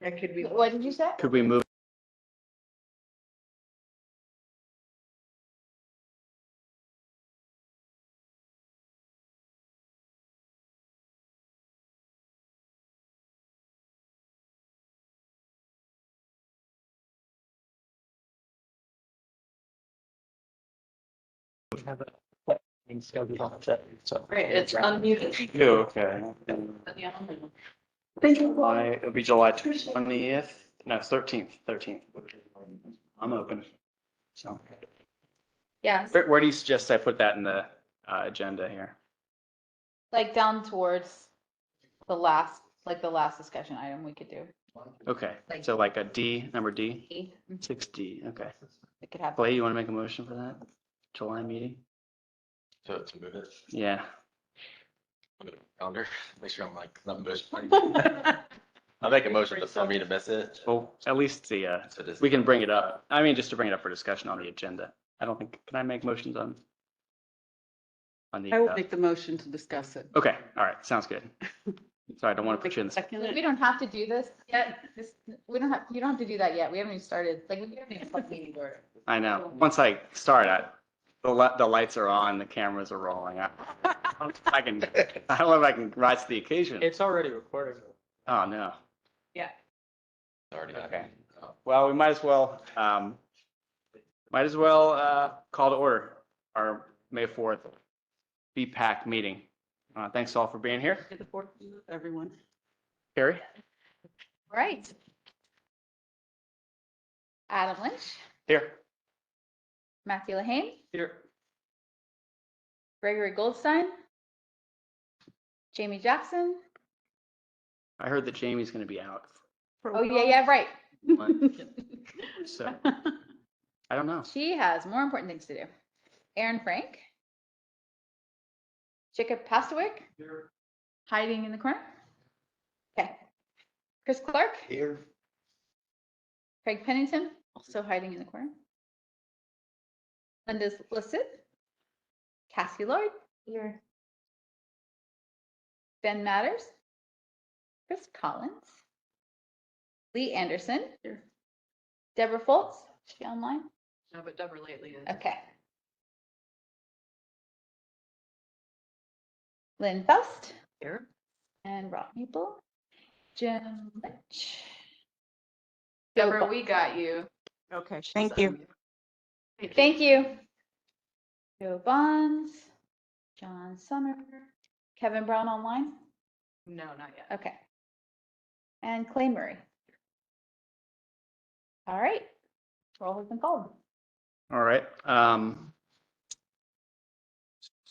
That could be. What did you say? Could we move? We have a scheduled on that, so. Right, it's unmuted. Okay. Yeah. July, it'll be July 20th, no, 13th. I'm open. So Yeah, where do you suggest I put that in the agenda here? like down towards the last discussion item we could do. Okay, so like a D, number D, E. 6D, okay. We could have. Clay, you want to make a motion for that July meeting? So to move it, Yeah, put it on the calendar, make sure I'm like not missing. I'll make a motion for me to miss it. well, at least So this- we can bring it up. I mean, just to bring it up for discussion on the agenda. I don't think, can I make motions on the? I will make the motion to discuss it. Okay, all right, sounds good. Sorry, I don't want to put you in the. Second We it. don't have to do this yet. You don't have to do that yet. We haven't even started, like, we haven't even put meeting order. I know. Once I start, the lights are on, the cameras are rolling. I don't know if I can rise to the occasion. It's already recording. Oh, no. Already. Okay. Well, we might as well call to order our May 4th BPAC meeting. Thanks all for being here. To the board, everyone. Carrie? Right. Adam Lynch, Here. Matthew Lahane, Here. Gregory Goldstein, Jamie Jackson. I heard that Jamie's going to be out. Oh, yeah, right. So, I don't know. She has more important things to do. Aaron Frank. Jacob Pastowick. Hiding in the corner. Okay. Chris Clark. Here. Craig Pennington, also hiding in the corner. Linda's listed. Cassie Lloyd. Here. Ben Matters. Chris Collins. Lee Anderson. Here. Deborah Foltz. Is she online? No, but Deborah lately is. Okay. Lynn Faust Here. and Rob Maple. Jim Lynch. Deborah, we got you. Okay. Thank you. Thank you. Joe Bonds, John Summer, Kevin Brown online. No, not yet. Okay. And Clay Murray. All right. Roll has been called. All right.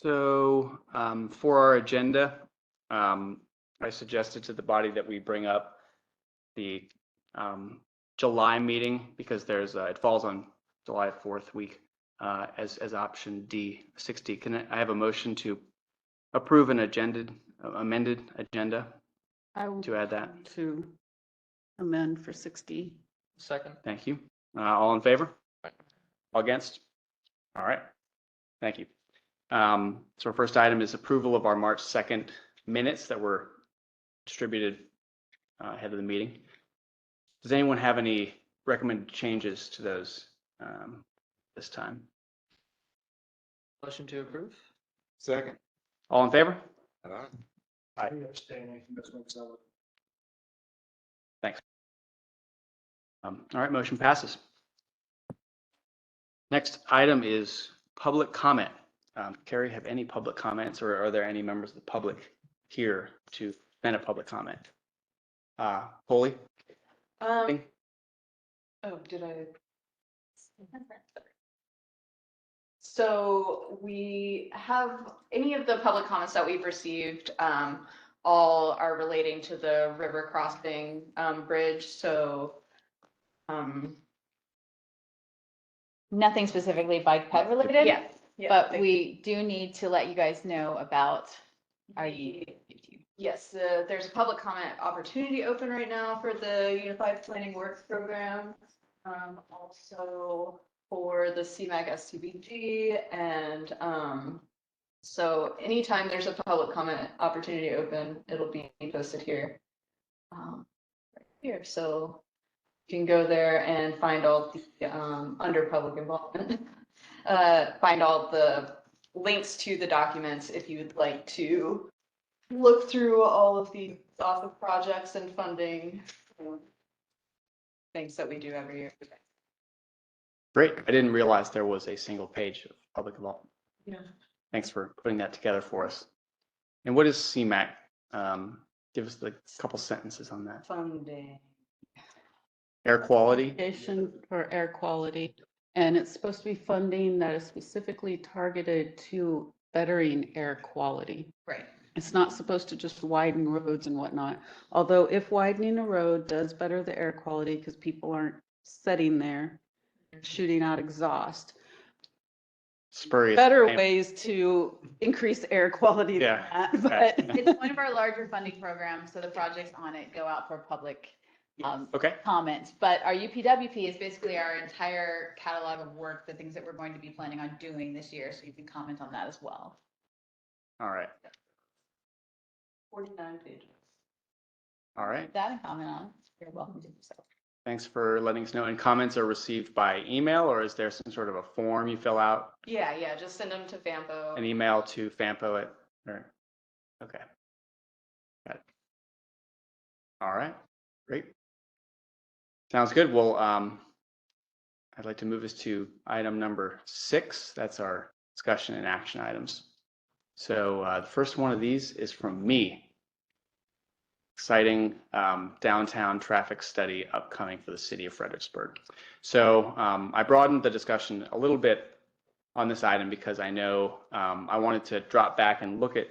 For our agenda, I suggested to the body that we bring up the July meeting because it falls on July 4th week as option D, 6D. Can I have a motion to approve an amended agenda I will to add that? to amend for 60. Second. Thank you. All in favor? Aye. All against? All right. Thank you. So our first item is approval of our March 2nd minutes that were distributed ahead of the meeting. Does anyone have any recommended changes to those this time? Motion to approve? Second. All in favor? Aye. Thanks. All right, motion passes. Next item is public comment. Carrie, have any public comments or are there any members of the public here to vent a public comment? Polly? Oh, did I? So we have any of the public comments that we've received, all are relating to the river crossing, bridge. So, Nothing specifically bike ped related. yeah. But we do need to let you guys know about Yes, there's a public comment opportunity open right now for the Unified Planning Works Program. Also for the CMAC STBG and so anytime there's a public comment opportunity open, it'll be posted here. here. So you can go there and find all the, under public involvement, find all the links to the documents if you'd like to look through all of the office projects and funding things that we do every year. Great. I didn't realize there was a single page of public involvement. Yeah. Thanks for putting that together for us. And what is CMAC? Give us a couple sentences on that. Funding. Air quality. Education for air quality. And it's supposed to be funding that is specifically targeted to bettering air quality. Right. It's not supposed to just widen roads and whatnot. Although if widening a road does better the air quality because people aren't sitting there shooting out exhaust, Spurious. better claim. ways to increase air quality than Yeah. that. But It's one of our larger funding programs, so the projects on it go out for public Okay. comments. But our UPWP is basically our entire catalog of work, the things that we're going to be planning on doing this year, so you can comment on that as well. All right. 49 pages. All right. That and comment on, you're welcome to do so. Thanks for letting us know. And comments are received by email, or is there some sort of a form you fill out? Yeah, just send them to FAMPO. An email to FAMPO okay. Got it. All right. Great. Sounds good. Well, I'd like to move us to item number 6. That's our discussion and action items. So the first one of these is from me. Exciting downtown traffic study upcoming for the city of Fredericksburg. So I broadened the discussion a little bit on this item because I know I wanted to drop back and look at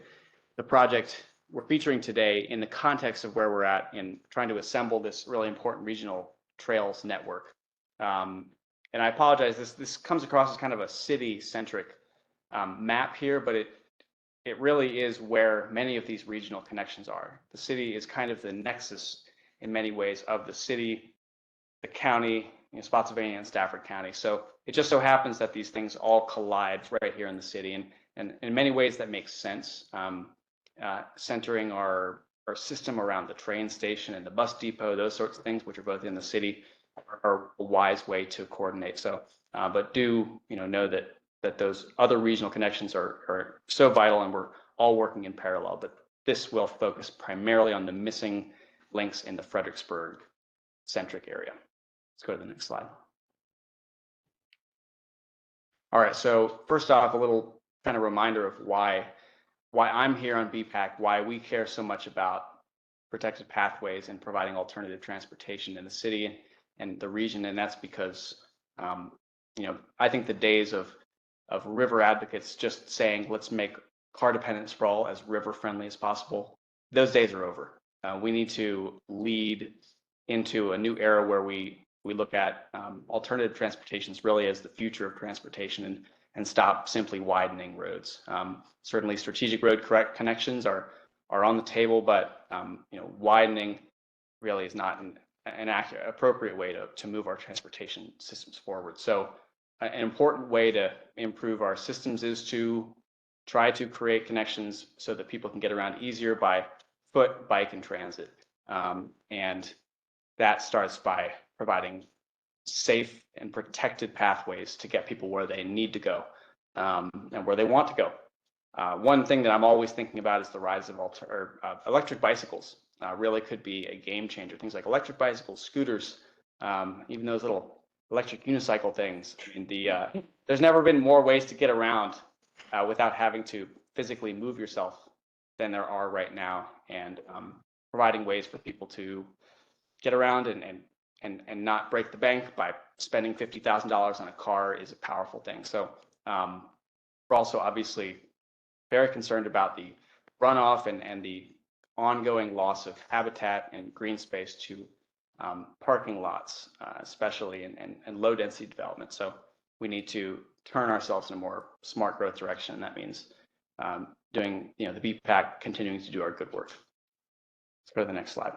the project we're featuring today in the context of where we're at in trying to assemble this really important regional trails network. And I apologize, this comes across as kind of a city-centric map here, but it really is where many of these regional connections are. The city is kind of the nexus in many ways of the city, the county, Spotsylvania and Stafford County. So it just so happens that these things all collide right here in the city. And in many ways that makes sense. Centering our system around the train station and the bus depot, those sorts of things, which are both in the city, are a wise way to coordinate. So, but do know that those other regional connections are so vital, and we're all working in parallel. But this will focus primarily on the missing links in the Fredericksburg centric area. Let's go to the next slide. All right, so first off, a little kind of reminder of why I'm here on BPAC, why we care so much about protected pathways and providing alternative transportation in the city and the region. And that's because, I think the days of river advocates just saying, let's make car dependent sprawl as river friendly as possible, those days are over. We need to lead into a new era where we look at alternative transportations really as the future of transportation and stop simply widening roads. Certainly strategic road connections are on the table, but widening really is not an appropriate way to move our transportation systems forward. So an important way to improve our systems is to try to create connections so that people can get around easier by foot, bike, and transit. And that starts by providing safe and protected pathways to get people where they need to go and where they want to go. One thing that I'm always thinking about is the rise of electric bicycles. Really could be a game changer. Things like electric bicycles, scooters, even those little electric unicycle things. I mean, there's never been more ways to get around without having to physically move yourself than there are right now, and providing ways for people to get around and not break the bank by spending $50,000 on a car is a powerful thing. So we're also obviously very concerned about the runoff and the ongoing loss of habitat and green space to parking lots, especially in low density development. So we need to turn ourselves in a more smart growth direction. And that means doing, the BPAC continuing to do our good work. Let's go to the next slide.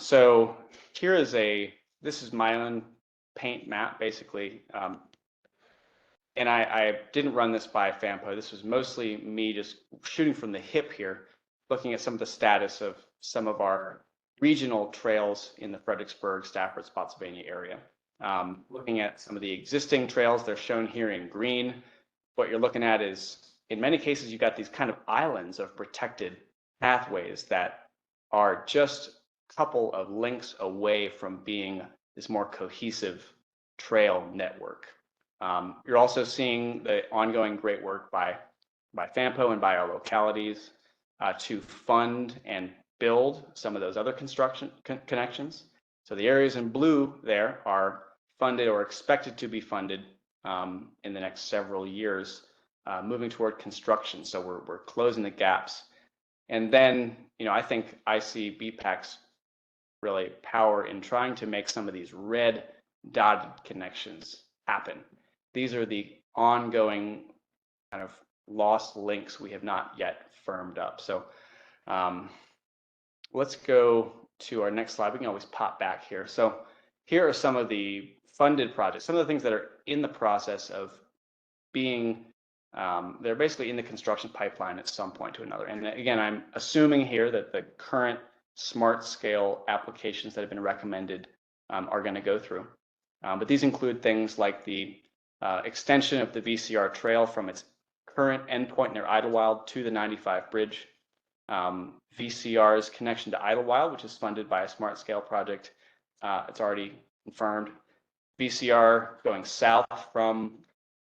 So here is this is my own paint map, basically. And I didn't run this by FAMPO. This was mostly me just shooting from the hip here, looking at some of the status of some of our regional trails in the Fredericksburg, Stafford, Spotsylvania area. Looking at some of the existing trails, they're shown here in green. What you're looking at is, in many cases, you've got these kind of islands of protected pathways that are just a couple of links away from being this more cohesive trail network. You're also seeing the ongoing great work by FAMPO and by our localities to fund and build some of those other construction connections. So the areas in blue there are funded or expected to be funded in the next several years, moving toward construction. So we're closing the gaps. And then, I think I see BPAC's really power in trying to make some of these red dotted connections happen. These are the ongoing kind of lost links we have not yet firmed up. So let's go to our next slide. We can always pop back here. So here are some of the funded projects, some of the things that are in the process of being, they're basically in the construction pipeline at some point to another. And again, I'm assuming here that the current smart scale applications that have been recommended are going to go through. But these include things like the extension of the VCR trail from its current endpoint near Idlewild to the 95 bridge. VCR's connection to Idlewild, which is funded by a smart scale project. It's already confirmed. VCR going south from,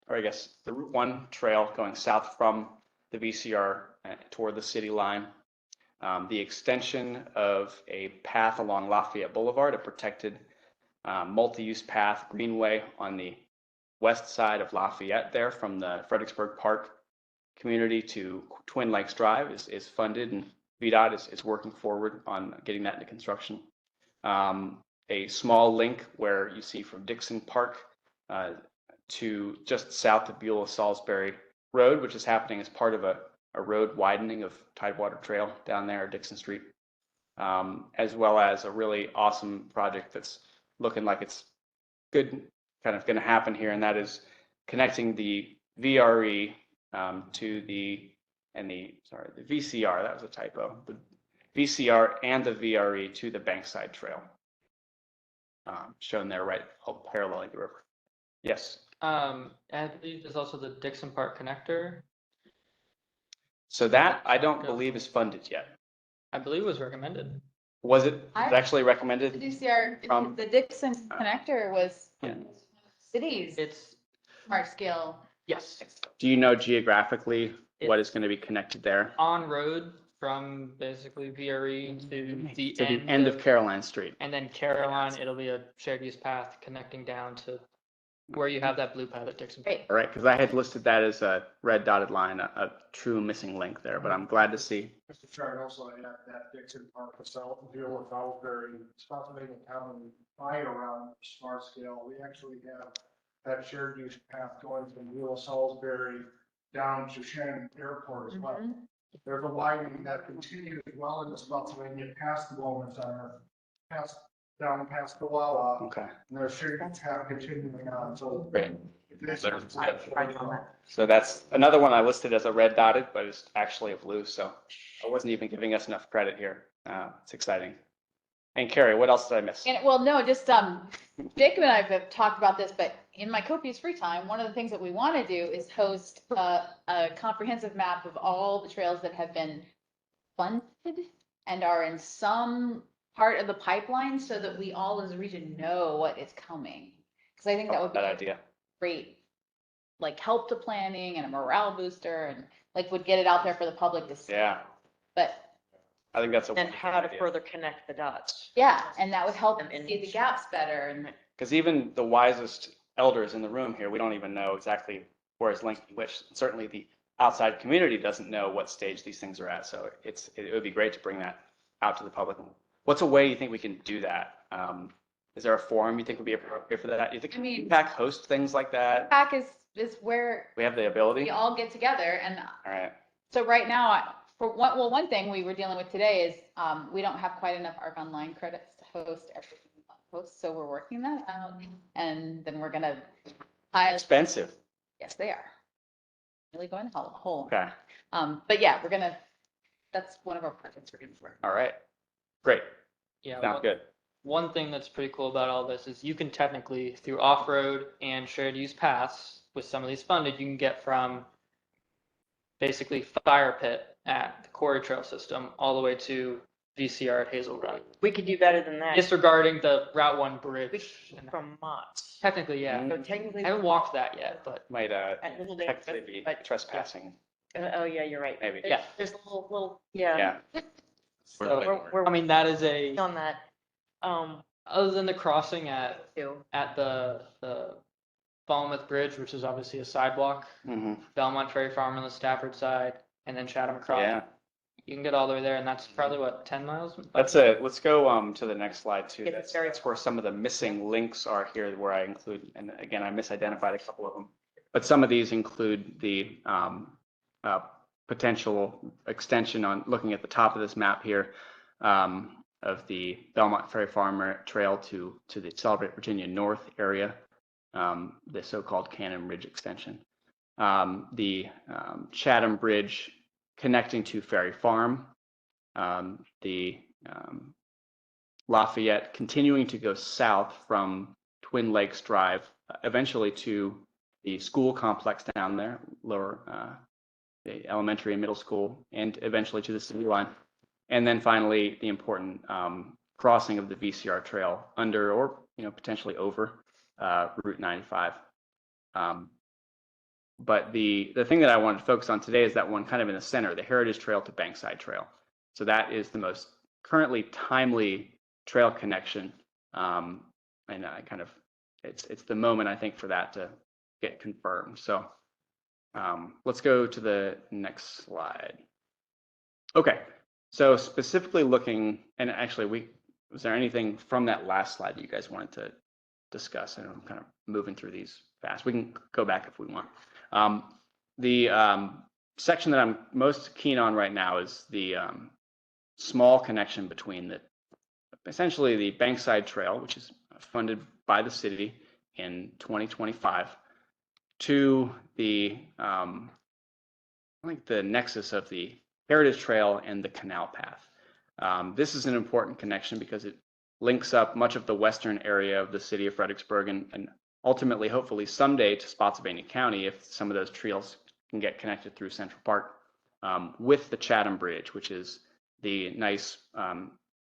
or I guess the Route 1 trail going south from the VCR toward the city line. The extension of a path along Lafayette Boulevard, a protected multi-use path greenway on the west side of Lafayette there from the Fredericksburg Park community to Twin Lakes Drive is funded, and VDOT is working forward on getting that into construction. A small link where you see from Dixon Park to just south of Beulah-Salisbury Road, which is happening as part of a road widening of Tidewater Trail down there at Dixon Street, as well as a really awesome project that's looking like it's good, kind of going to happen here, and that is connecting the VRE to the VCR, that was a typo, the VCR and the VRE to the Bankside Trail, shown there right paralleling the river. Yes. I believe there's also the Dixon Park connector. So that I don't believe is funded yet. I believe it was recommended. Was it actually The recommended? DCR, the Dixon connector was Yeah. cities It's, smart scale. yes, Do you know geographically what is going to be connected there? on road from basically VRE to the To the end of Caroline Street. and then Caroline, it'll be a shared use path connecting down to where you have that blue path at Dixon. Great. All right, because I had listed that as a red dotted line, a true missing link there, but I'm glad to see. Mr. Chair, I'd also add that Dixon Park itself, deal with Salisbury, Spotsylvania County, right around smart scale. We actually have that shared use path going from Beulah-Salisbury down to Shannon Airport as well. There's a widening that continues well into Spotsylvania past the Wellness Center, down past the Wawa, Okay, and there's shared use path continuing on, so. great. This There's- is- So that's another one I listed as a red dotted, but it's actually a blue, so I wasn't even giving us enough credit here. It's exciting. And Carrie, what else did I miss? And well, no, just Jacob and I have talked about this, but in my copious free time, one of the things that we want to do is host a comprehensive map of all the trails that have been funded and are in some part of the pipeline, so that we all as a region know what is coming. Because I think that would be That a idea. great, like, help to planning and a morale booster, and like would get it out there for the public to see. Yeah, But I think that's a And wonderful how to idea. further connect the dots. yeah, and that would help And see the gaps better, and Because even the wisest elders in the room here, we don't even know exactly where it's linking which. Certainly the outside community doesn't know what stage these things are at. So it would be great to bring that out to the public. What's a way you think we can do that? Is there a forum you think would be appropriate for that? You think I mean- BPAC host things like that? BPAC is where We have the ability? we All all get together, and right. so right now, one thing we were dealing with today is, we don't have quite enough ARC Online credits to host everything we want to host, so we're working that out, and then we're gonna hire, Expensive. yes, they are. Really going to hole. Okay. But yeah, that's one of our projects we're gonna work. All right. Great. Yeah, Sounds good. one thing that's pretty cool about all this is you can technically, through off-road and shared use paths, with some of these funded, you can get from basically Fire Pit at the Quarry Trail system all the way to VCR at Hazel Run. We could do better than that. Disregarding the Route 1 We- bridge. And From Mott's. technically, yeah. Mm. So technically, I haven't walked that yet, but Might at Little Dave, technically be but, trespassing, oh yeah, you're right. maybe. Yeah. There's a little, yeah. Yeah. so, We're I mean, that is a, on that, other than the crossing at too. the Falmouth Bridge, which is obviously a sidewalk, Mhm. Belmont Ferry Farm on the Stafford side, and then Chatham across. Yeah. You can get all the way there, and that's probably what, 10 miles? That's it. Let's go to the next slide too. Yeah, That's, very- that's where some of the missing links are here where I include, and again, I misidentified a couple of them. But some of these include the potential extension on looking at the top of this map here of the Belmont Ferry Farmer Trail to the Celebrate Virginia North area, the so-called Cannon Ridge extension. The Chatham Bridge connecting to Ferry Farm, the Lafayette continuing to go south from Twin Lakes Drive, eventually to the school complex down there, the elementary and middle school, and eventually to the city line. And then finally, the important crossing of the VCR trail under, or potentially over Route 95. But the thing that I wanted to focus on today is that one kind of in the center, the Heritage Trail to Bankside Trail. So that is the most currently timely trail connection. And I kind of, it's the moment I think for that to get confirmed. So let's go to the next slide. Okay, so specifically looking, and actually was there anything from that last slide that you guys wanted to discuss? I know I'm kind of moving through these fast. We can go back if we want. The section that I'm most keen on right now is the small connection between essentially the Bankside Trail, which is funded by the city in 2025, to the I think the nexus of the Heritage Trail and the Canal Path. This is an important connection because it links up much of the western area of the city of Fredericksburg and ultimately, hopefully someday, to Spotsylvania County if some of those trails can get connected through Central Park, with the Chatham Bridge, which is the nice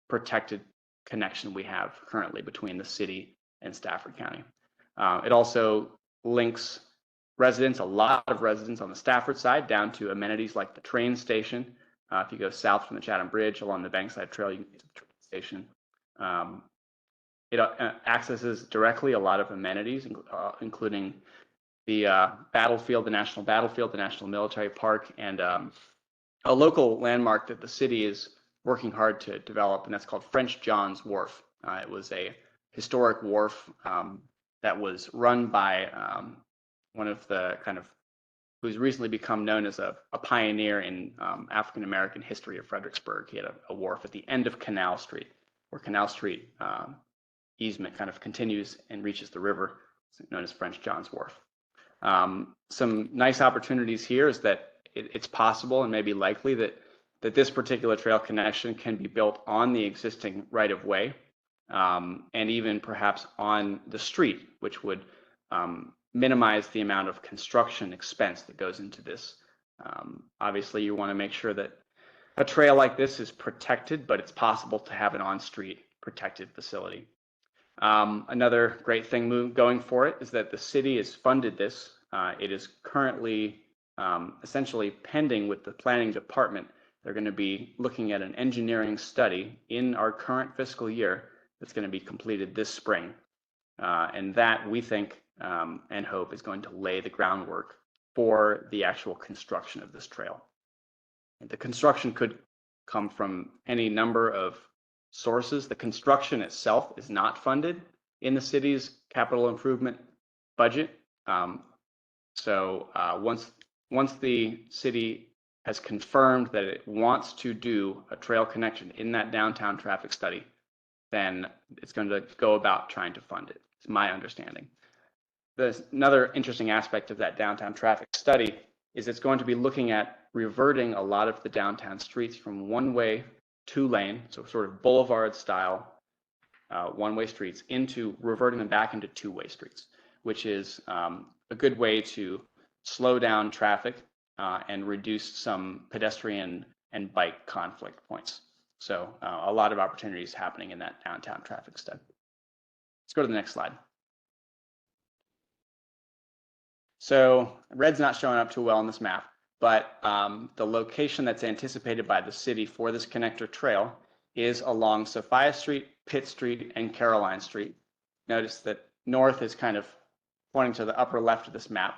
protected connection we have currently between the city and Stafford County. It also links residents, a lot of residents on the Stafford side, down to amenities like the train station. If you go south from the Chatham Bridge along the Bankside Trail, you can get to the train station. It accesses directly a lot of amenities, including the battlefield, the National Battlefield, the National Military Park, and a local landmark that the city is working hard to develop, and that's called French John's Wharf. It was a historic wharf that was run by one of the who's recently become known as a pioneer in African-American history of Fredericksburg. He had a wharf at the end of Canal Street, where Canal Street easement kind of continues and reaches the river, known as French John's Wharf. Some nice opportunities here is that it's possible and maybe likely that this particular trail connection can be built on the existing right-of-way, and even perhaps on the street, which would minimize the amount of construction expense that goes into this. Obviously, you want to make sure that a trail like this is protected, but it's possible to have an on-street protected facility. Another great thing going for it is that the city has funded this. It is currently essentially pending with the planning department. They're going to be looking at an engineering study in our current fiscal year that's going to be completed this spring. And that we think and hope is going to lay the groundwork for the actual construction of this trail. And the construction could come from any number of sources. The construction itself is not funded in the city's capital improvement budget. So once the city has confirmed that it wants to do a trail connection in that downtown traffic study, then it's going to go about trying to fund it. It's my understanding. There's another interesting aspect of that downtown traffic study is it's going to be looking at reverting a lot of the downtown streets from one-way 2-lane, so sort of boulevard style one-way streets into reverting them back into 2-way streets, which is a good way to slow down traffic and reduce some pedestrian and bike conflict points. So a lot of opportunities happening in that downtown traffic study. Let's go to the next slide. So red's not showing up too well on this map, but the location that's anticipated by the city for this connector trail is along Sophia Street, Pitt Street, and Caroline Street. Notice that north is kind of pointing to the upper left of this map.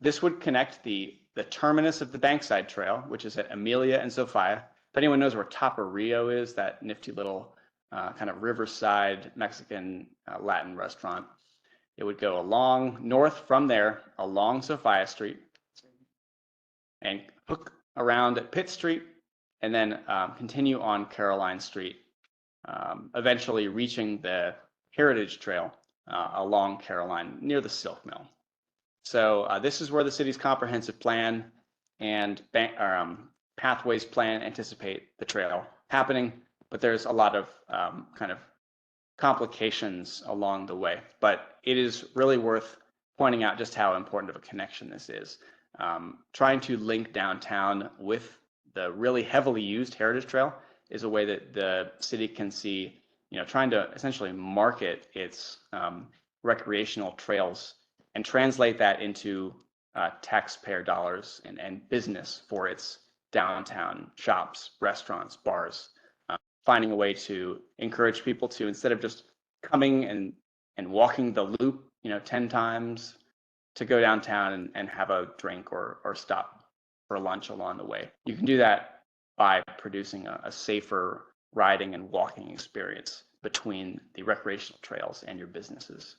This would connect the terminus of the Bankside Trail, which is at Amelia and Sophia. If anyone knows where Tapa Rio is, that nifty little kind of riverside Mexican Latin restaurant, it would go along north from there, along Sophia Street, and hook around at Pitt Street, and then continue on Caroline Street, eventually reaching the Heritage Trail along Caroline near the Silk Mill. So this is where the city's comprehensive plan and pathways plan anticipate the trail happening, but there's a lot of kind of complications along the way. But it is really worth pointing out just how important of a connection this is. Trying to link downtown with the really heavily used Heritage Trail is a way that the city can see, trying to essentially market its recreational trails and translate that into taxpayer dollars and business for its downtown shops, restaurants, bars, finding a way to encourage people to, instead of just coming and walking the loop, 10 times, to go downtown and have a drink or stop for lunch along the way. You can do that by producing a safer riding and walking experience between the recreational trails and your businesses.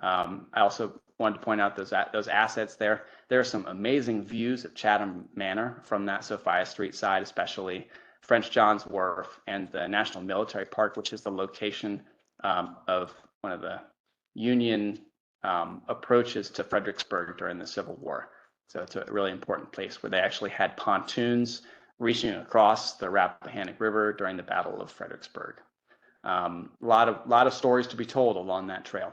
I also wanted to point out those assets there. There are some amazing views of Chatham Manor from that Sophia Street side, especially French John's Wharf and the National Military Park, which is the location of one of the Union approaches to Fredericksburg during the Civil War. So it's a really important place where they actually had pontoons reaching across the Rappahannock River during the Battle of Fredericksburg. A lot of stories to be told along that trail.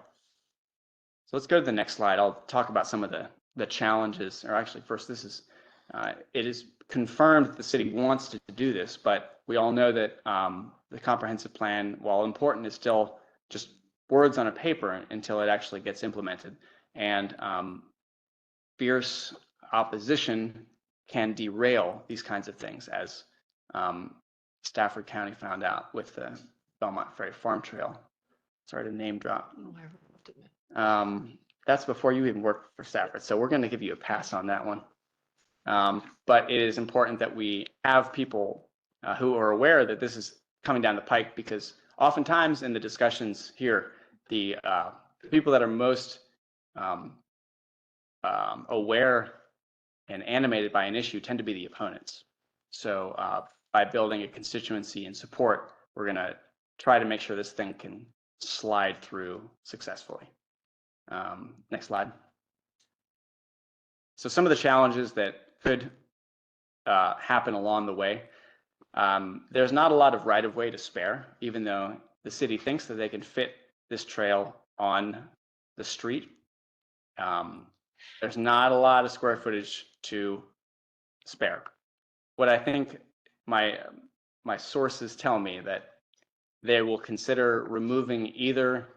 So let's go to the next slide. I'll talk about some of the challenges, or actually first, it is confirmed that the city wants to do this, but we all know that the comprehensive plan, while important, is still just words on a paper until it actually gets implemented. And fierce opposition can derail these kinds of things, as Stafford County found out with the Belmont Ferry Farm Trail. Sorry to name drop. That's before you even worked for Stafford, so we're going to give you a pass on that one. But it is important that we have people who are aware that this is coming down the pike, because oftentimes in the discussions here, the people that are most aware and animated by an issue tend to be the opponents. So by building a constituency and support, we're going to try to make sure this thing can slide through successfully. Next slide. So some of the challenges that could happen along the way. There's not a lot of right-of-way to spare, even though the city thinks that they can fit this trail on the street. There's not a lot of square footage to spare. What I think my sources tell me that they will consider removing either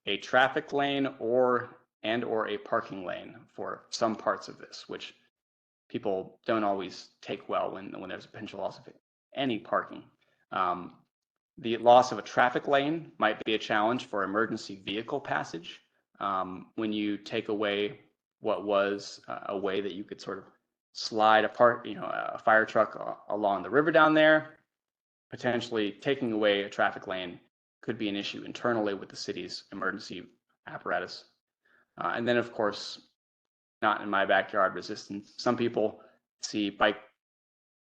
a traffic lane or a parking lane for some parts of this, which people don't always take well when there's a potential loss of any parking. The loss of a traffic lane might be a challenge for emergency vehicle passage. When you take away what was a way that you could sort of slide apart, a fire truck along the river down there, potentially taking away a traffic lane could be an issue internally with the city's emergency apparatus. And then, of course, not in my backyard resistance. Some people see bike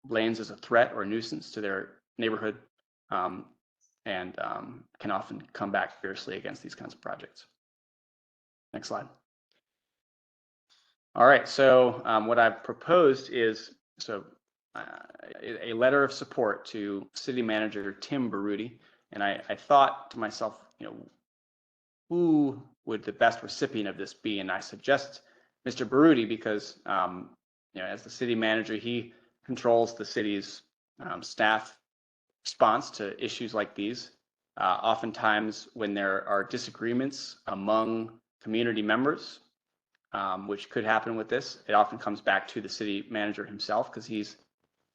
lanes as a threat or a nuisance to their neighborhood, and can often come back fiercely against these kinds of projects. Next slide. All right, so what I've proposed is, so a letter of support to City Manager Tim Baruti. And I thought to myself, who would the best recipient of this be? And I suggest Mr. Baruti because, as the city manager, he controls the city's staff response to issues like these. Oftentimes, when there are disagreements among community members, which could happen with this, it often comes back to the city manager himself because he's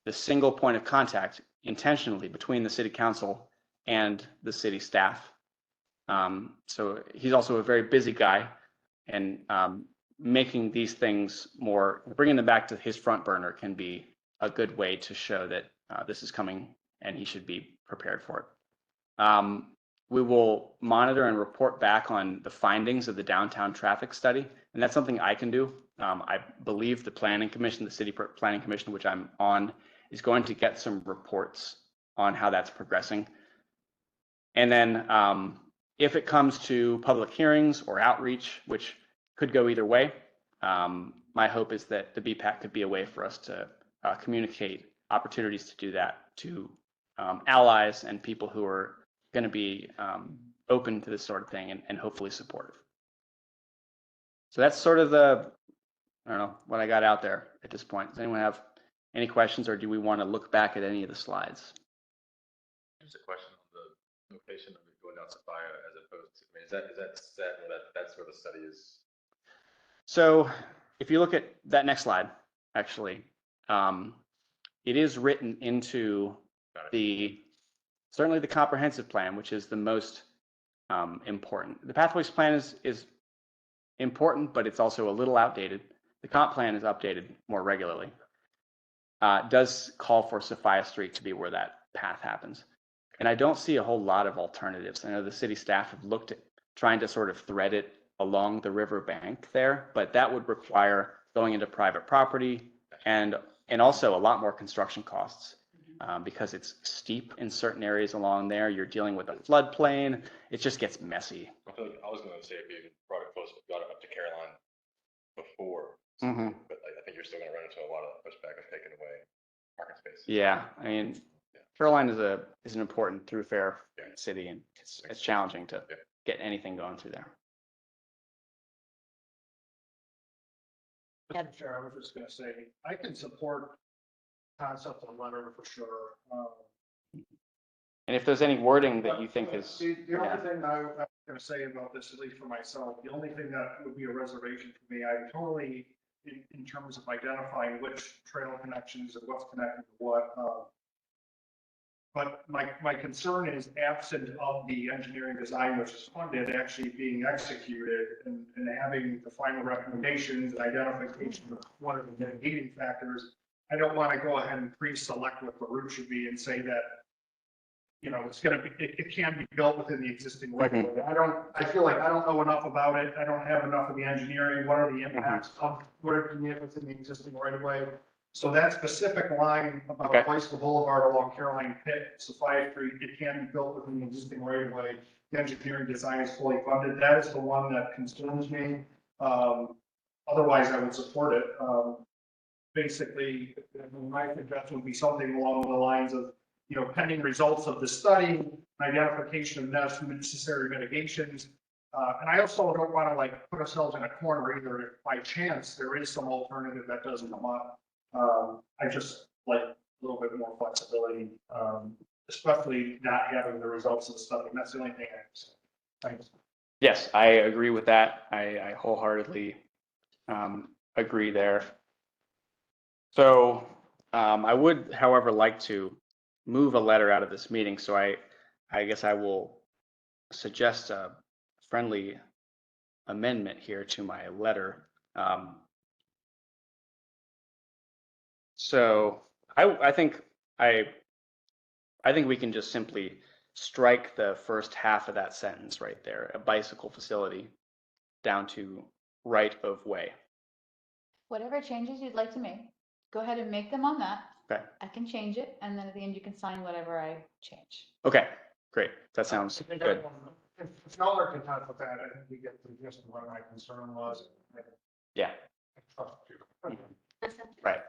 the single point of contact intentionally between the city council and the city staff. So he's also a very busy guy, and making these things more, bringing them back to his front burner can be a good way to show that this is coming and he should be prepared for it. We will monitor and report back on the findings of the downtown traffic study, and that's something I can do. I believe the Planning Commission, the City Planning Commission, which I'm on, is going to get some reports on how that's progressing. And then if it comes to public hearings or outreach, which could go either way, my hope is that the BPAC could be a way for us to communicate opportunities to do that to allies and people who are going to be open to this sort of thing and hopefully supportive. So that's sort of what I got out there at this point. Does anyone have any questions, or do we want to look back at any of the slides? Just a question on the location of it going down Sophia as opposed to, is that set or that's where the study is? So if you look at that next slide, actually, it is written into certainly the comprehensive plan, which is the most important. The pathways plan is important, but it's also a little outdated. The comp plan is updated more regularly. It does call for Sophia Street to be where that path happens. And I don't see a whole lot of alternatives. I know the city staff have looked at trying to sort of thread it along the river bank there, but that would require going into private property and also a lot more construction costs because it's steep in certain areas along there. You're dealing with a floodplain. It just gets messy. I feel like I was going to say if you brought it close, got it up to Caroline before, but I think you're still going to run into a lot of pushback of taking away parking space. Yeah, I mean, Caroline is an important thoroughfare city, and it's challenging to get anything going through there. Mr. Chair, I was just gonna say, I can support concept of letter for sure. And if there's any wording that you think is, The only thing I was gonna say about this, at least for myself, the only thing that would be a reservation for me, I totally, in terms of identifying which trail connections and what's connected to what. But my concern is absent of the engineering design, which is funded, actually being executed and having the final recommendations and identification of what are the mitigating factors. I don't want to go ahead and pre-select what the route should be and say that, it's going to be, it can be built within the existing right of way. I feel like I don't know enough about it. I don't have enough of the engineering. What are the impacts of what are within the existing right of way? So that specific line about Bicycle Boulevard along Caroline Pitt, Sophia Street, it can be built within the existing right of way. The engineering design is fully funded. That is the one that concerns me. Otherwise, I would support it. Basically, my suggestion would be something along the lines of, pending results of the study, identification of necessary mitigations. And I also don't want to put ourselves in a corner either if by chance there is some alternative that doesn't come up. I just like a little bit more flexibility, especially not having the results of the study. And that's the only thing I have to say. Thanks. yes, I agree with that. I wholeheartedly agree there. So I would, however, like to move a letter out of this meeting. So I guess I will suggest a friendly amendment here to my letter. So I think we can just simply strike the first half of that sentence right there, a bicycle facility, down to right of way. Whatever changes you'd like to make, go ahead and make them on that. Okay. I can change it, and then at the end you can sign whatever I change. Okay, great. That sounds good. If y'all are content with that, I think we get to just what my concern was. Yeah. I trust you. Right.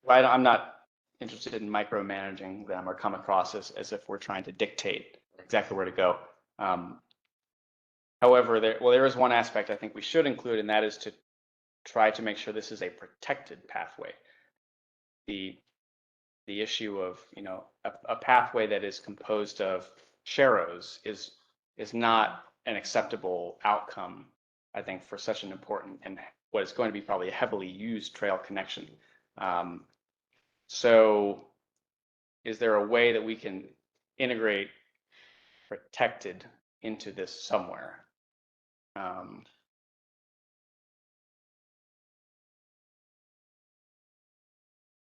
Well, I'm not interested in micromanaging them or come across as if we're trying to dictate exactly where to go. However, there is one aspect I think we should include, and that is to try to make sure this is a protected pathway. The issue of, a pathway that is composed of sharrows is not an acceptable outcome, I think, for such an important and what is going to be probably a heavily used trail connection. So is there a way that we can integrate protected into this somewhere?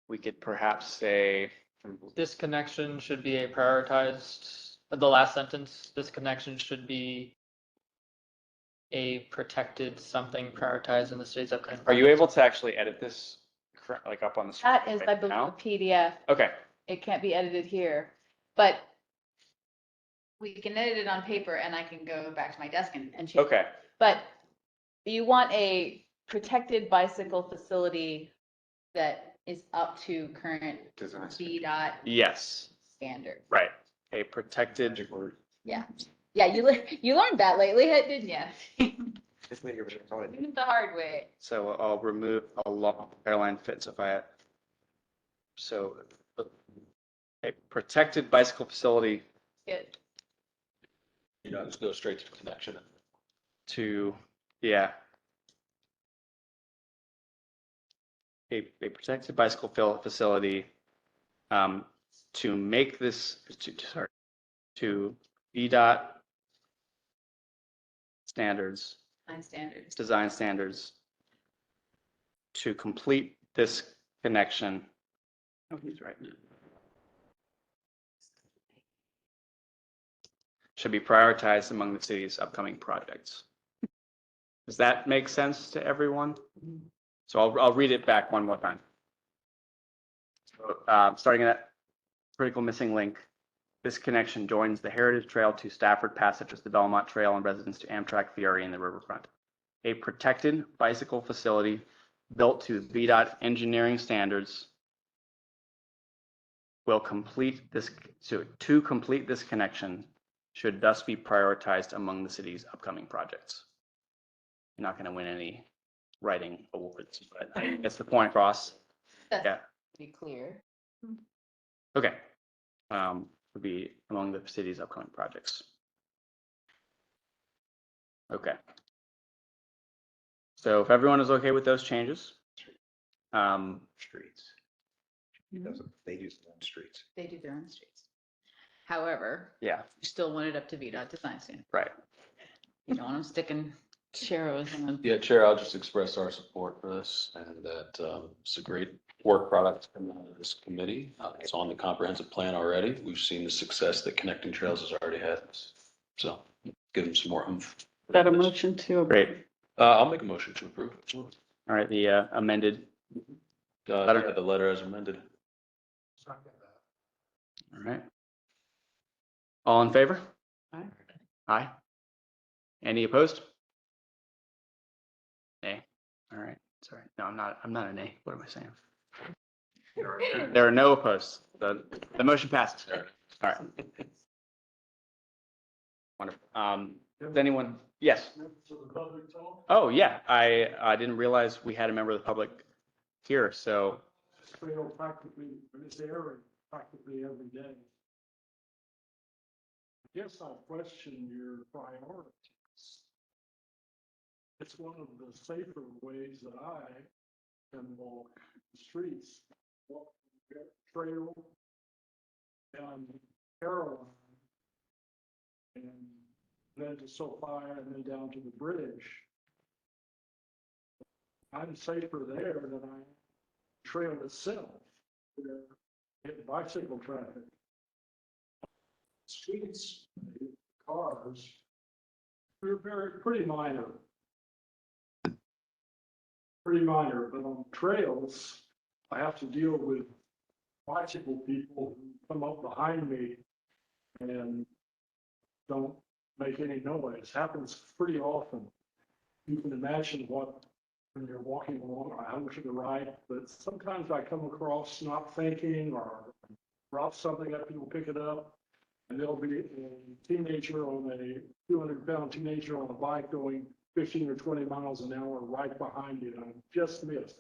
We could perhaps say, This connection should be a prioritized, the last sentence, this connection should be a protected something prioritized in the state's upcoming. are you able to actually edit this like up on the screen? That is, I right believe, now? a PDF. Okay, It can't be edited here, but we can edit it on paper and I can go back to my desk and change. okay. But you want a protected bicycle facility that is up to current VDOT Yes, standard. right. A protected. Yeah, you learned that lately, didn't you? The hard way. So I'll remove along Caroline Fitzify. So a protected bicycle facility Good. Just go straight to connection. to, yeah. A protected bicycle facility to make this, to VDOT standards, design standards, to complete this connection. Oh, he's right. Should be prioritized among the city's upcoming projects. Does that make sense to everyone? So I'll read it back one more time. So, starting at critical missing link, this connection joins the Heritage Trail to Stafford Passages, the Belmont Trail and residence to Amtrak Fiore in the riverfront. A protected bicycle facility built to VDOT engineering standards will complete this, to complete this connection should thus be prioritized among the city's upcoming projects. You're not going to win any writing awards, but I guess the point across. That's Yeah. pretty clear. Okay. Would be among the city's upcoming projects. Okay. So if everyone is okay with those changes, Streets. They do their own streets. They do their own streets. However, yeah, you still want it up to VDOT design standard. right. You don't want them sticking sharrows in them. Yeah, Chair, I'll just express our support for this and that it's a great work product coming out of this committee. It's on the comprehensive plan already. We've seen the success that Connecting Trails has already had. So give them some more oomph. Is that a motion to? Great. I'll make a motion to approve. All right. The amended. Letter. The letter as amended. All right. All in favor? Aye. Aye. Any opposed? Nay. All right. Sorry. No, I'm not a nay. What am I saying? There are no opposed. The motion passes. All right. Wonderful. Does anyone? Yes. Oh, yeah. I didn't realize we had a member of the public here. So. Practically, in this area, practically every day. I guess I'll question your priorities. It's one of the safer ways that I can walk the streets, walk the trail down Caroline and then to SoFi and then down to the bridge. I'm safer there than I am trail itself, where hit bicycle traffic. Streets, cars, they're pretty minor. Pretty minor, but on trails, I have to deal with bicycle people who come up behind me and don't make any noise. Happens pretty often. You can imagine what when you're walking along, I wish to the right, but sometimes I come across not thinking or drop something up, people pick it up. And there'll be a teenager on a 200-pound teenager on a bike going 15 or 20 miles an hour right behind you, and I just missed.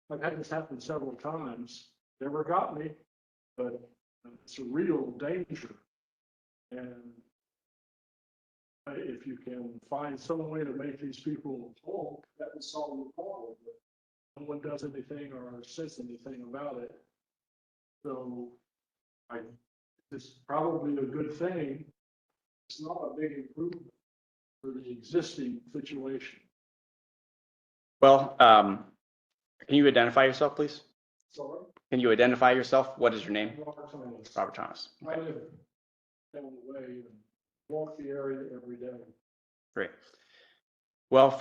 I've had this happen several times, never got me, but it's a real danger. And if you can find some way to make these people halt, that would solve the problem. But no one does anything or says anything about it. So it's probably a good thing. It's not a big improvement for the existing situation. Well, can you identify yourself, please? Sorry. Can you identify yourself? What is your name? Robert Thomas. Robert Thomas. I live down the way and walk the area every day. Great. Well,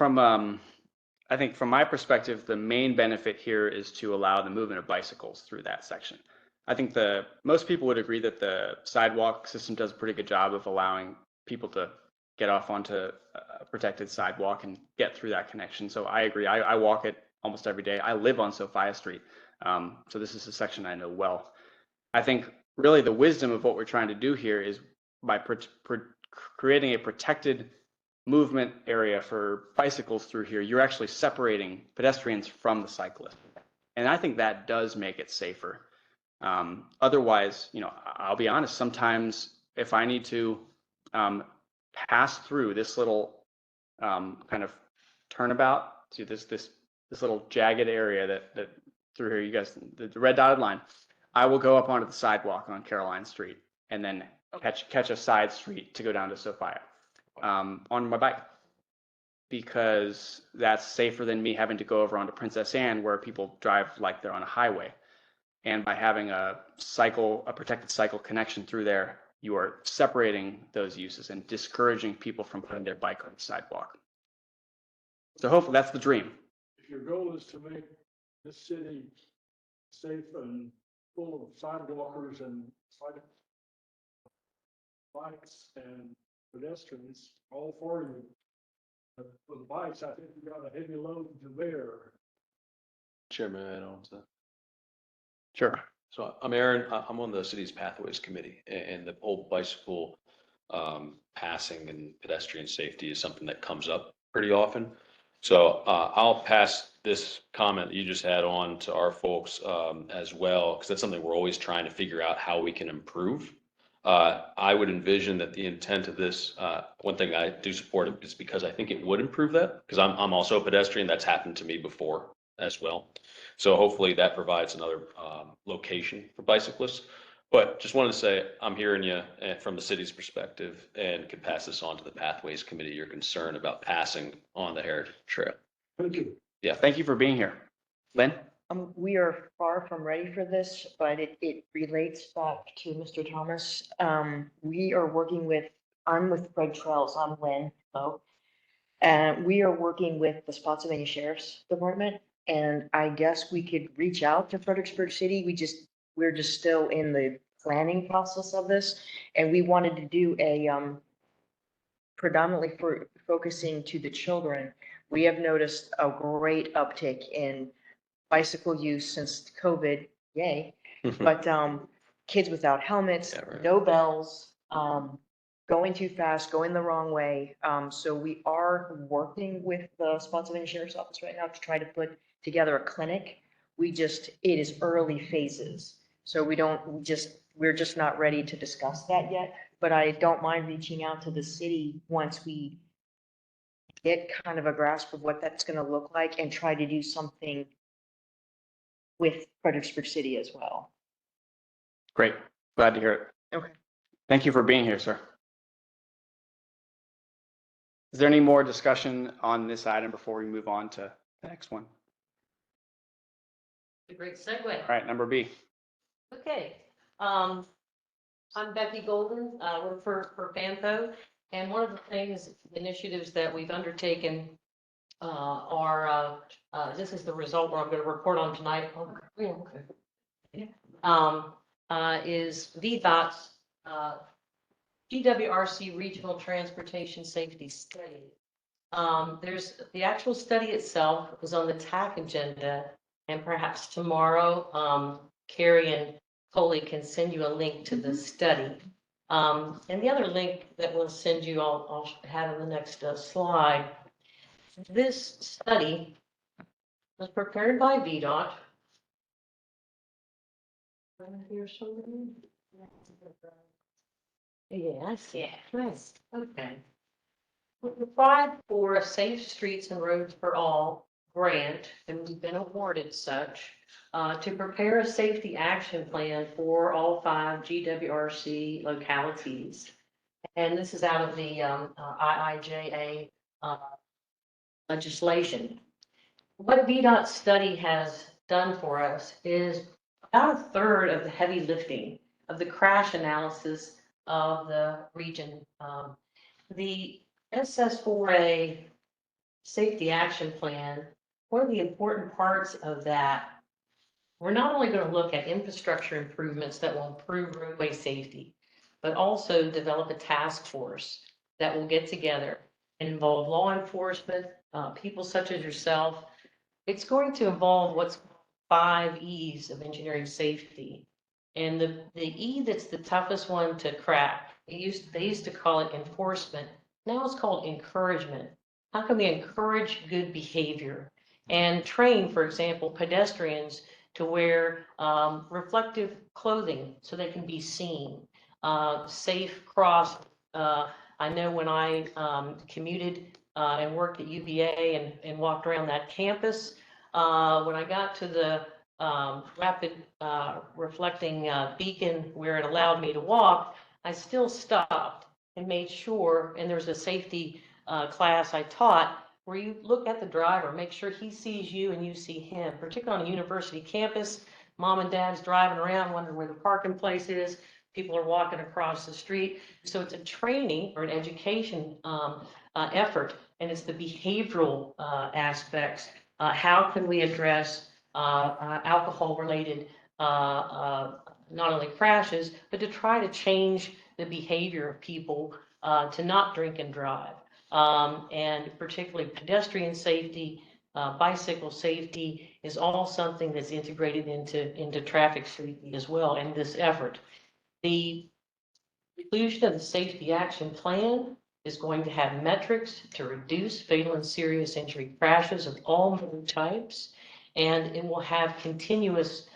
I think from my perspective, the main benefit here is to allow the movement of bicycles through that section. I think most people would agree that the sidewalk system does a pretty good job of allowing people to get off onto a protected sidewalk and get through that connection. So I agree. I walk it almost every day. I live on Sophia Street. So this is a section I know well. I think really the wisdom of what we're trying to do here is by creating a protected movement area for bicycles through here, you're actually separating pedestrians from the cyclists. And I think that does make it safer. Otherwise, I'll be honest, sometimes if I need to pass through this little kind of turnabout to this little jagged area that through here, you guys, the red dotted line, I will go up onto the sidewalk on Caroline Street and then catch a side street to go down to Sophia on my bike, because that's safer than me having to go over onto Princess Anne where people drive like they're on a highway. And by having a protected cycle connection through there, you are separating those uses and discouraging people from putting their bike on the sidewalk. So hopefully that's the dream. If your goal is to make this city safe and full of sidewalkers and bikes and pedestrians, all for you. But for the bikes, I think we got a heavy load to bear. Chairman, I don't. Sure. So I'm Aaron. I'm on the city's pathways committee, and the whole bicycle passing and pedestrian safety is something that comes up pretty often. So I'll pass this comment that you just had on to our folks as well, because that's something we're always trying to figure out how we can improve. I would envision that the intent of this, one thing I do support it is because I think it would improve that, because I'm also a pedestrian. That's happened to me before as well. So hopefully that provides another location for bicyclists. But just wanted to say, I'm hearing you from the city's perspective and could pass this on to the Pathways Committee, your concern about passing on the Heritage Trail. Thank you. Yeah, thank you for being here. Lynn? We are far from ready for this, but it relates back to Mr. Thomas. We are working with, I'm with Fred Trails, I'm Lynn, hello. And we are working with the Spotsylvania Sheriff's Department. And I guess we could reach out to Fredericksburg City. We're just still in the planning process of this. And we wanted to do a predominantly for focusing to the children. We have noticed a great uptick in bicycle use since COVID, yay. But kids without helmets, Yeah, right. no bells, going too fast, going the wrong way. So we are working with the Spotsylvania Sheriff's Office right now to try to put together a clinic. It is early phases. So we're just not ready to discuss that yet, but I don't mind reaching out to the city once we get kind of a grasp of what that's going to look like and try to do something with Fredericksburg City as well. Great. Glad to hear it. Okay. Thank you for being here, sir. Is there any more discussion on this item before we move on to the next one? A great segue. All right, number B. Okay. I'm Becky Golden, work for FAMPO. And one of the things, initiatives that we've undertaken are, this is the result where I'm going to report on tonight. Oh, yeah, okay. Is VDOT's GWRC Regional Transportation Safety Study. There's the actual study itself is on the TAC agenda, and perhaps tomorrow, Carrie and Coley can send you a link to the study. And the other link that we'll send you, I'll have in the next slide. This study was prepared by VDOT. Here somewhere. Yes, yeah, nice, okay. We applied for a Safe Streets and Roads for All grant, and we've been awarded such, to prepare a safety action plan for all 5 GWRC localities. And this is out of the IIJA legislation. What VDOT study has done for us is about a third of the heavy lifting of the crash analysis of the region. The SS4A safety action plan, one of the important parts of that, we're not only going to look at infrastructure improvements that will improve roadway safety, but also develop a task force that will get together and involve law enforcement, people such as yourself. It's going to involve what's 5 E's of engineering safety. And the E that's the toughest one to crack, they used to call it enforcement. Now it's called encouragement. How can we encourage good behavior and train, for example, pedestrians to wear reflective clothing so they can be seen, safe cross. I know when I commuted and worked at UVA and walked around that campus, when I got to the rapid reflecting beacon where it allowed me to walk, I still stopped and made sure, and there's a safety class I taught, where you look at the driver, make sure he sees you and you see him, particularly on a university campus. Mom and dad's driving around, wondering where the parking place is. People are walking across the street. So it's a training or an education effort, and it's the behavioral aspects. How can we address alcohol-related not only crashes, but to try to change the behavior of people to not drink and drive. And particularly pedestrian safety, bicycle safety is all something that's integrated into traffic safety as well in this effort. The inclusion of the safety action plan is going to have metrics to reduce fatal and serious injury crashes of all mode types, and it will have continuous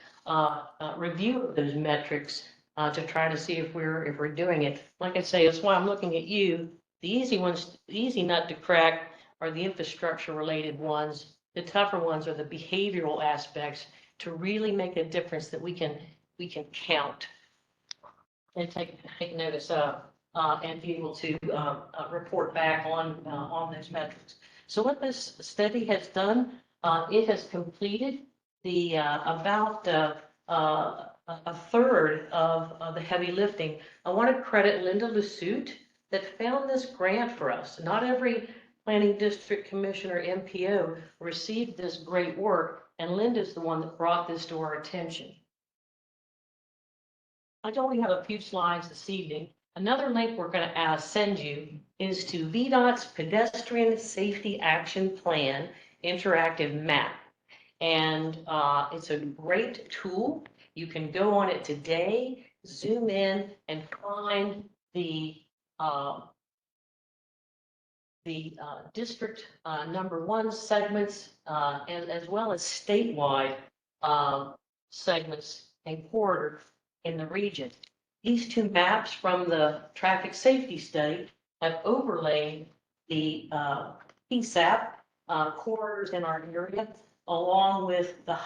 review of those metrics to try to see if we're doing it. Like I say, that's why I'm looking at you. The easy ones, the easy nut to crack are the infrastructure related ones. The tougher ones are the behavioral aspects to really make a difference that we can count and take notice of and be able to report back on those metrics. So what this study has done, it has completed the about a third of the heavy lifting. I want to credit Linda Lasute that found this grant for us. Not every planning district commissioner MPO received this great work, and Linda's the one that brought this to our attention. I only have a few slides this evening. Another link we're going to send you is to VDOT's Pedestrian Safety Action Plan Interactive Map. And it's a great tool. You can go on it today, zoom in, and find the district #1 segments, and as well as statewide segments and corridors in the region. These 2 maps from the traffic safety study have overlaid the PSAP corridors in our area, along with the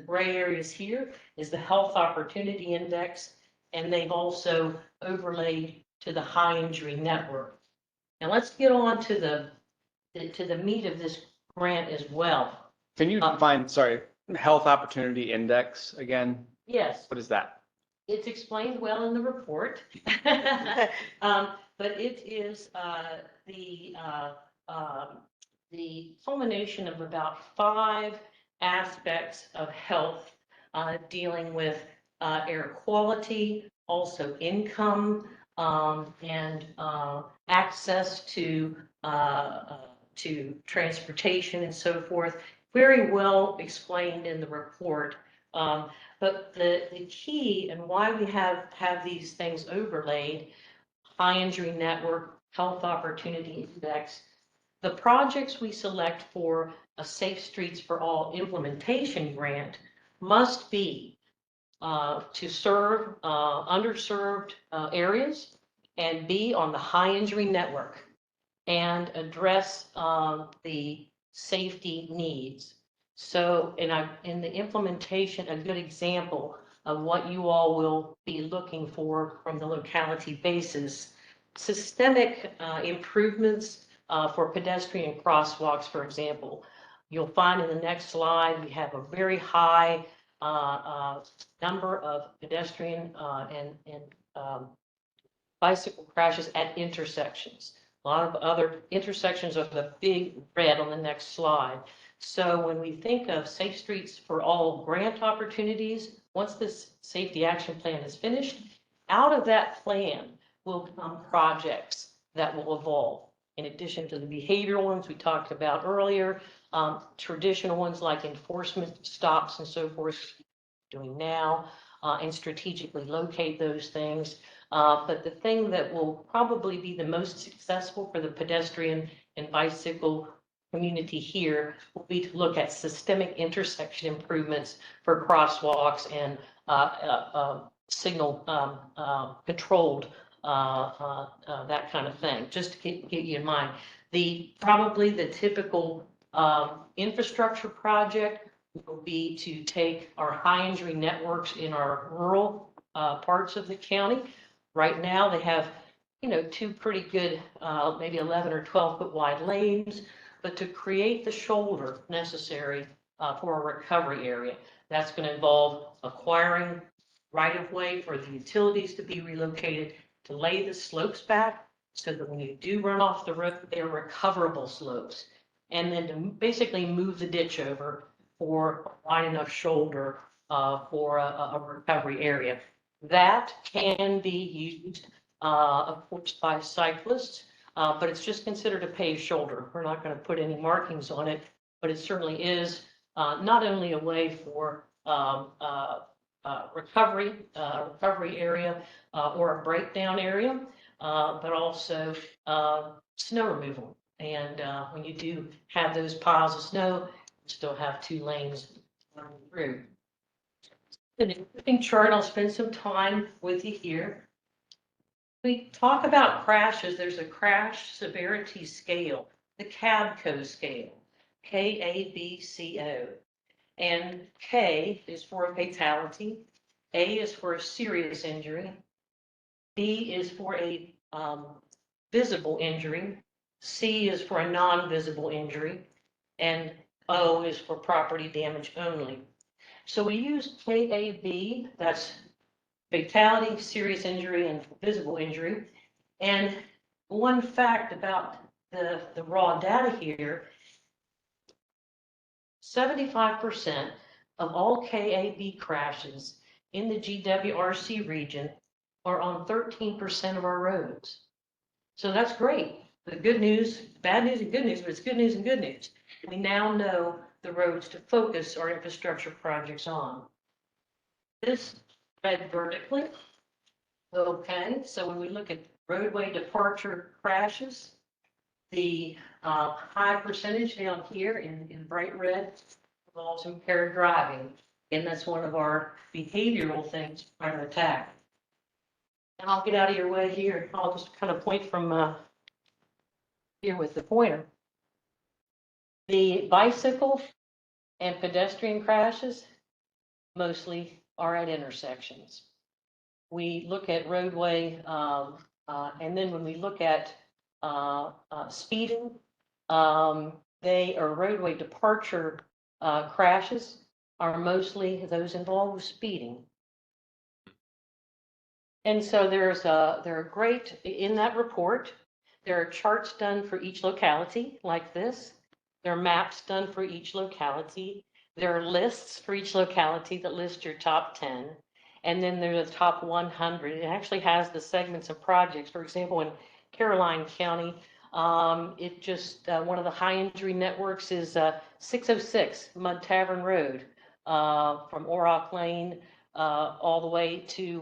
gray areas here is the health opportunity index, and they've also overlaid to the high injury network. Now let's get on to the meat of this grant as well. Can you define, sorry, health opportunity index again? Yes. What is that? It's explained well in the report, but it is the culmination of about 5 aspects of health, dealing with air quality, also income, and access to transportation and so forth. Very well explained in the report. But the key and why we have these things overlaid, high injury network, health opportunity index, the projects we select for a Safe Streets for All implementation grant must be to serve underserved areas and be on the high injury network and address the safety needs. So in the implementation, a good example of what you all will be looking for from the locality basis, systemic improvements for pedestrian crosswalks, for example. You'll find in the next slide, we have a very high number of pedestrian and bicycle crashes at intersections. A lot of other intersections of the big red on the next slide. So when we think of Safe Streets for All grant opportunities, once this safety action plan is finished, out of that plan will come projects that will evolve. In addition to the behavioral ones we talked about earlier, traditional ones like enforcement stops and so forth, doing now, and strategically locate those things. But the thing that will probably be the most successful for the pedestrian and bicycle community here will be to look at systemic intersection improvements for crosswalks and signal controlled, that kind of thing, just to get you in mind. Probably the typical infrastructure project will be to take our high injury networks in our rural parts of the county. Right now, they have, two pretty good, maybe 11 or 12 foot wide lanes, but to create the shoulder necessary for a recovery area, that's going to involve acquiring right of way for the utilities to be relocated, to lay the slopes back so that when you do run off the road, they're recoverable slopes, and then to basically move the ditch over for a wide enough shoulder for a recovery area. That can be used, of course, by cyclists, but it's just considered a paved shoulder. We're not going to put any markings on it, but it certainly is not only a way for recovery area or a breakdown area, but also snow removal. And when you do have those piles of snow, you still have 2 lanes running through. An interesting chart, I'll spend some time with you here. We talk about crashes, there's a crash severity scale, the CABCO scale, KABCO. And K is for a fatality, A is for a serious injury, B is for a visible injury, C is for a non-visible injury, and O is for property damage only. So we use KAB, that's fatality, serious injury, and visible injury. And one fact about the raw data here, 75% of all KAB crashes in the GWRC region are on 13% of our roads. So that's great. The good news, bad news and good news, but it's good news and good news. We now know the roads to focus our infrastructure projects on. This read vertically. Okay, so when we look at roadway departure crashes, the high percentage down here in bright red involves impaired driving. And that's one of our behavioral things to try to attack. And I'll get out of your way here. I'll just kind of point from here with the pointer. The bicycle and pedestrian crashes mostly are at intersections. We look at roadway, and then when we look at speeding, they are roadway departure crashes are mostly those involved with speeding. And so there are great, in that report, there are charts done for each locality like this. There are maps done for each locality. There are lists for each locality that list your top 10. And then there's a top 100. It actually has the segments of projects. For example, in Caroline County, it just, one of the high injury networks is 606 Mud Tavern Road, from Orrock Lane all the way to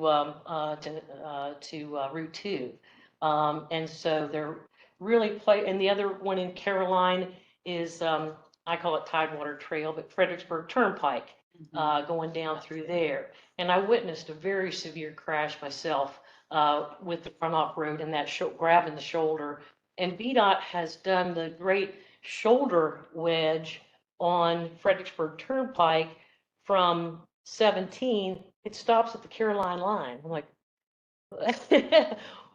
Route 2. And so they're really and the other one in Caroline is, I call it Tidewater Trail, but Fredericksburg Turnpike, going down through there. And I witnessed a very severe crash myself with the runoff road and that grabbing the shoulder. And VDOT has done the great shoulder wedge on Fredericksburg Turnpike from 17. It stops at the Caroline line. I'm like,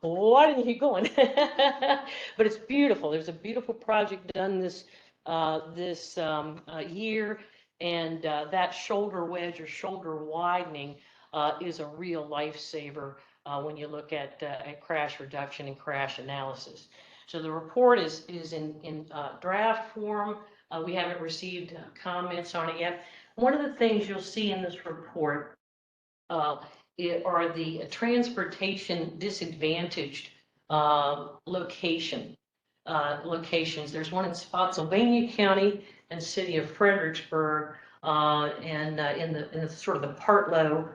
why didn't you keep going? But it's beautiful. There's a beautiful project done this year, and that shoulder wedge or shoulder widening is a real lifesaver when you look at crash reduction and crash analysis. So the report is in draft form. We haven't received comments on it yet. One of the things you'll see in this report are the transportation disadvantaged locations. There's one in Spotsylvania County and City of Fredericksburg, and in the sort of the Partlow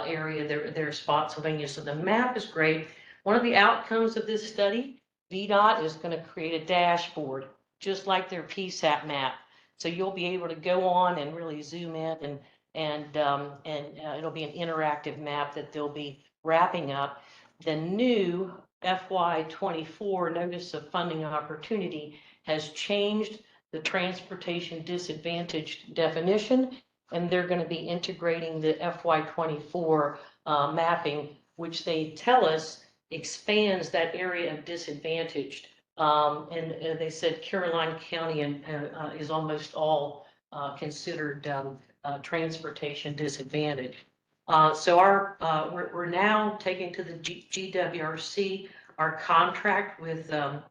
area, there's Spotsylvania. So the map is great. One of the outcomes of this study, VDOT is going to create a dashboard, just like their PSAT map. So you'll be able to go on and really zoom in, and it'll be an interactive map that they'll be wrapping up. The new FY24 Notice of Funding Opportunity has changed the transportation disadvantaged definition, and they're going to be integrating the FY24 mapping, which they tell us expands that area of disadvantaged. And they said Caroline County is almost all considered transportation disadvantage. So we're now taking to the GWRC our contract with the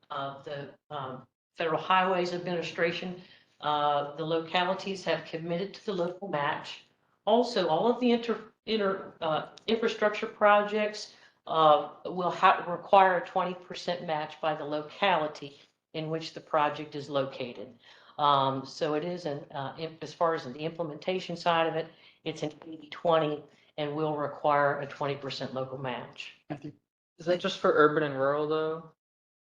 Federal Highways Administration. The localities have committed to the local match. Also, all of the infrastructure projects will require a 20% match by the locality in which the project is located. So it is, as far as the implementation side of it, it's an 80-20 and will require a 20% local match. Is that just for urban and rural though?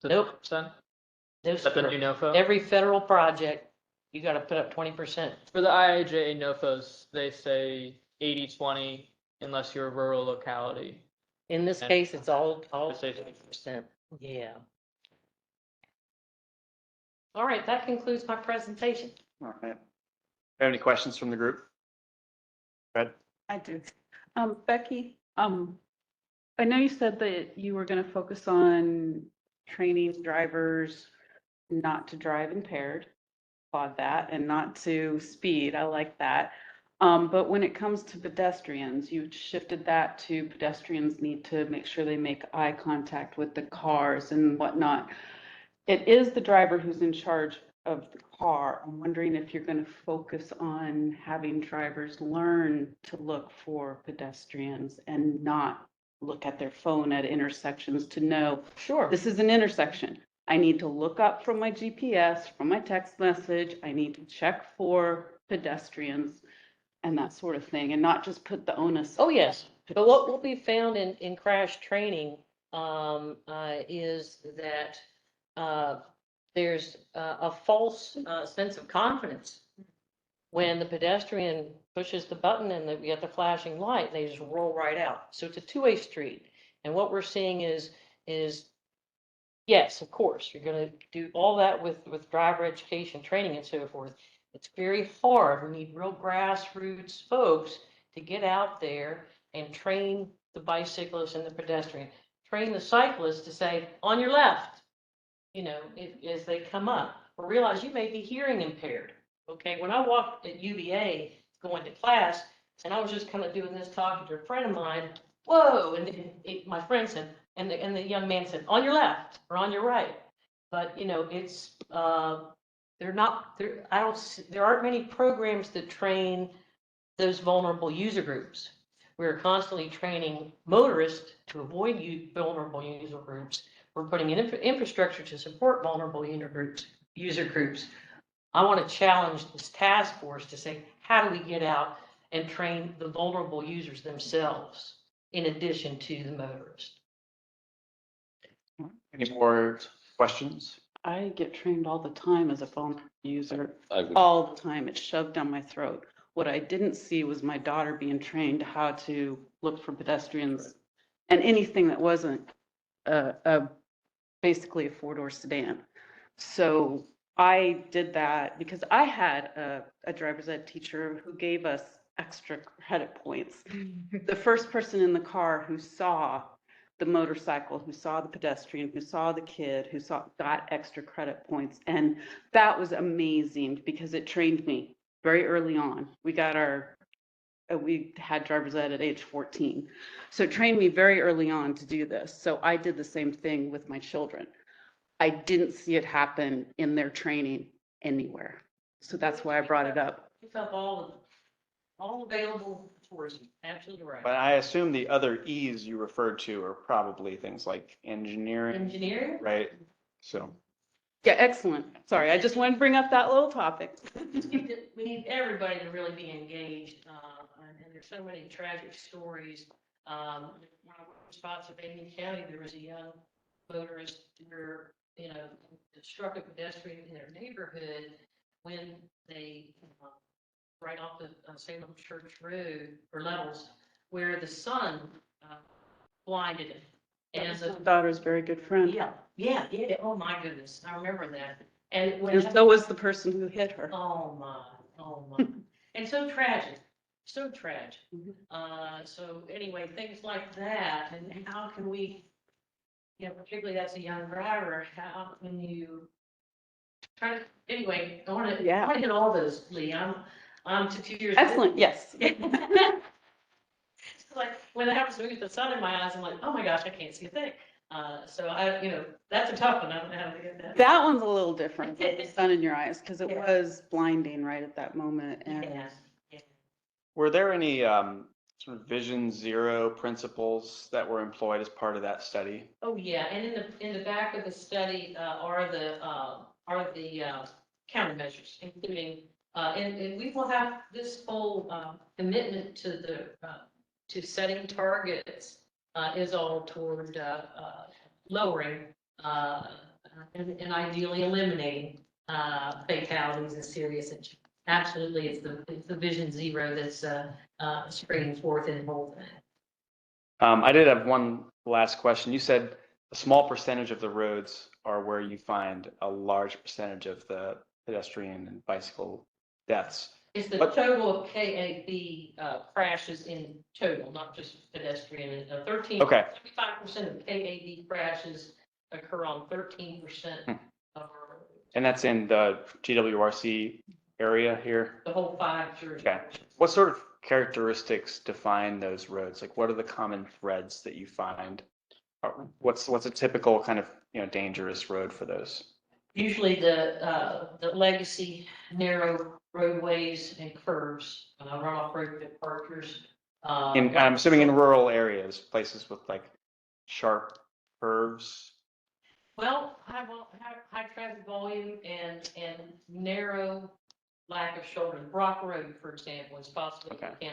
Nope. Is that the new NOFO? Every federal project, you got to put up 20%. For the IIJA NOFOs, they say 80-20 unless you're a rural locality. In this case, it's all Say 20%. Yeah. All right, that concludes my presentation. All right. Have any questions from the group? Fred? I do. Becky, I know you said that you were going to focus on training drivers not to drive impaired, applaud that, and not to speed. I like that. But when it comes to pedestrians, you shifted that to pedestrians need to make sure they make eye contact with the cars and whatnot. It is the driver who's in charge of the car. I'm wondering if you're going to focus on having drivers learn to look for pedestrians and not look at their phone at intersections to know, Sure. this is an intersection. I need to look up from my GPS, from my text message. I need to check for pedestrians and that sort of thing, and not just put the onus. Oh, yes. But what will be found in crash training is that there's a false sense of confidence when the pedestrian pushes the button and you get the flashing light, they just roll right out. So it's a two-way street. And what we're seeing is yes, of course, you're going to do all that with driver education training and so forth. It's very hard. We need real grassroots folks to get out there and train the bicyclist and the pedestrian. Train the cyclist to say, on your left, as they come up. Or realize you may be hearing impaired. Okay, when I walked at UVA going to class, and I was just kind of doing this talking to a friend of mine, whoa, and my friend said, and the young man said, on your left or on your right. But, it's, they're not, there aren't many programs that train those vulnerable user groups. We're constantly training motorists to avoid vulnerable user groups. We're putting in infrastructure to support vulnerable user groups. I want to challenge this task force to say, how do we get out and train the vulnerable users themselves in addition to the motorists? Any more questions? I get trained all the time as a phone user, I would, all the time. It's shoved down my throat. What I didn't see was my daughter being trained how to look for pedestrians and anything that wasn't basically a four-door sedan. So I did that because I had a driver's ed teacher who gave us extra credit points. The first person in the car who saw the motorcycle, who saw the pedestrian, who saw the kid, got extra credit points. And that was amazing because it trained me very early on. We had driver's ed at age 14. So it trained me very early on to do this. So I did the same thing with my children. I didn't see it happen in their training anywhere. So that's why I brought it up. Pick up all available tourism, absolutely right. But I assume the other E's you referred to are probably things like engineering, Engineering? right? So, Yeah, excellent. Sorry, I just wanted to bring up that little topic. We need everybody to really be engaged, and there's so many tragic stories. When I was in Spotsylvania County, there was a young motorist where, struck a pedestrian in their neighborhood when they, right off the Salem Church Road, or levels, where the sun blinded him. And My daughter's very good friend. yeah, oh my goodness, I remember that. And And so was the person who hit her. oh my, and so tragic. So anyway, things like that, and how can we, particularly that's a young driver, how can you try to, anyway, I want to hit all those, Lee, I'm to 2 years. Excellent, yes. It's like, when it happens to me with the sun in my eyes, I'm like, oh my gosh, I can't see a thing. So that's a tough one, I don't know how to get that. That one's a little different, with the sun in your eyes, because it was blinding right at that moment. And Yeah. were there any sort of Vision Zero principles that were employed as part of that study? Oh, yeah, and in the back of the study are the countermeasures, including, and we will have this whole commitment to setting targets is all toward lowering and ideally eliminating fatalities and serious injuries. Absolutely, it's the Vision Zero that's springing forth in the whole thing. I did have one last question. You said a small percentage of the roads are where you find a large percentage of the pedestrian and bicycle deaths. It's the total of KAB crashes in total, not just pedestrian. 13. Okay. 75% of KAB crashes occur on 13% of our roads. And that's in the GWRC area here? The whole 5 jurisdictions. Okay. What sort of characteristics define those roads? Like, what are the common threads that you find? What's a typical kind of dangerous road for those? Usually the legacy narrow roadways and curves, runoff road departures. I'm assuming in rural areas, places with like sharp curves. Well, high traffic volume and narrow lack of shoulder. Brock Road, for example, is possibly County,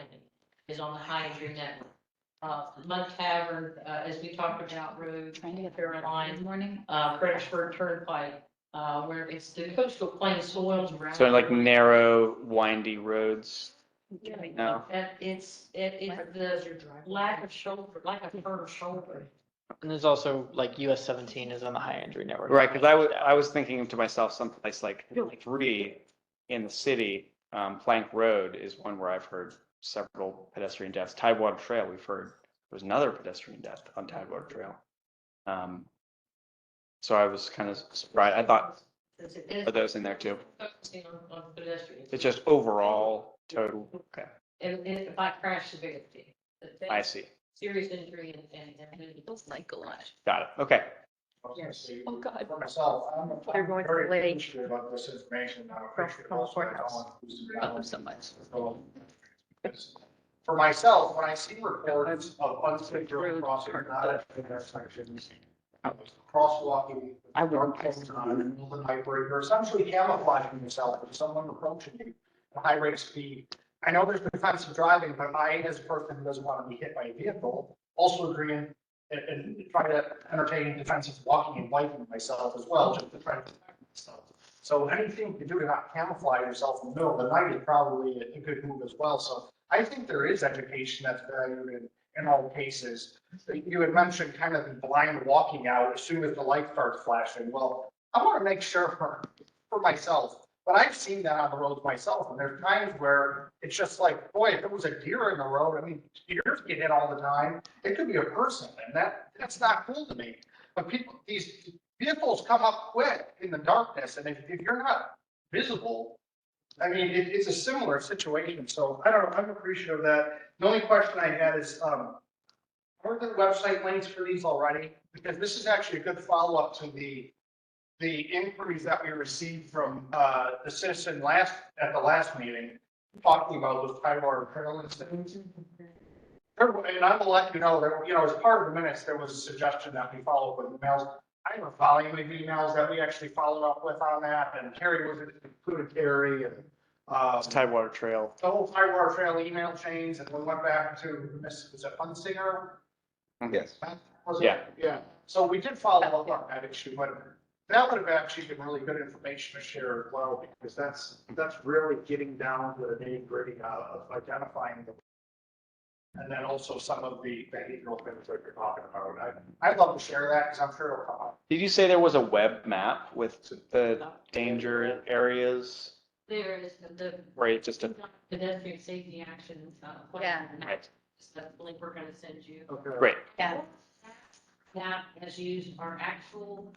is on the high injury network. Mud Tavern, as we talked about, road, Trying to get Caroline, morning. Fredericksburg Turnpike, where it's the coastal plain soils. So like narrow, windy roads. No. And it's the lack of shoulder, lack of firm shoulder. And there's also like US 17 is on the high injury network. Right, because I was thinking to myself, someplace like 3 in the city, Plank Road is one where I've heard several pedestrian deaths. Tidewater Trail, we've heard there was another pedestrian death on Tidewater Trail. So I was kind of surprised. I thought, are those in there too? Focusing on pedestrians. It's just overall total. Okay, And by crash severity. I see. Serious injury and. Like a lot. Got it. Okay. Yes. Oh, God. For myself, They're I'm going to very the lake. appreciative of this information. I Across appreciate from the also that courthouse. Ellen, who's the Oh, so much. So, it's for myself, when I see reports of unsafe road Road crossing, part not of at intersections, crosswalking, dark posts on in the middle of the night where you're essentially camouflaging yourself with someone approaching you at high rate of speed. I know there's defensive driving, but I, as a person who doesn't want to be hit by a vehicle, also agree and try to entertain defensive walking and biking myself as well, just to try to protect myself. So anything you can do to not camouflage yourself in the middle of the night is probably a good move as well. So I think there is education that's valued in all cases. You had mentioned kind of the blind walking out as soon as the light starts flashing. Well, I want to make sure for myself, but I've seen that on the roads myself. And there's times where it's just like, boy, if there was a deer in the road, I mean, deers get hit all the time. It could be a person, and that's not cool to me. But these vehicles come up quick in the darkness, and if you're not visible, I mean, it's a similar situation. So I don't know, I'm appreciative of that. The only question I had is, are the website links for these already? Because this is actually a good follow-up to the inquiries that we received from the citizen at the last meeting, talking about those Tidewater Trail incidents. And I will let you know that, as part of the minutes, there was a suggestion that we follow up with emails. I have a volume of emails that we actually followed up with on that, and Terry was included, Terry, and Tidewater Trail. the whole Tidewater Trail email chains, and we went back to Miss, was it Hunsinger? Yes. Was it? Yeah. Yeah, so we did follow up on that issue, but that would have actually been really good information to share as well, because that's really getting down to the nitty gritty of identifying the, and then also some of the behavioral things that you're talking about. I'd love to share that, because I'm sure it'll come up. Did you say there was a web map with the danger areas? There is the Right, just a, pedestrian safety actions. Yeah. right, That's the link we're gonna send you. Okay. great. Yeah. That has used our actual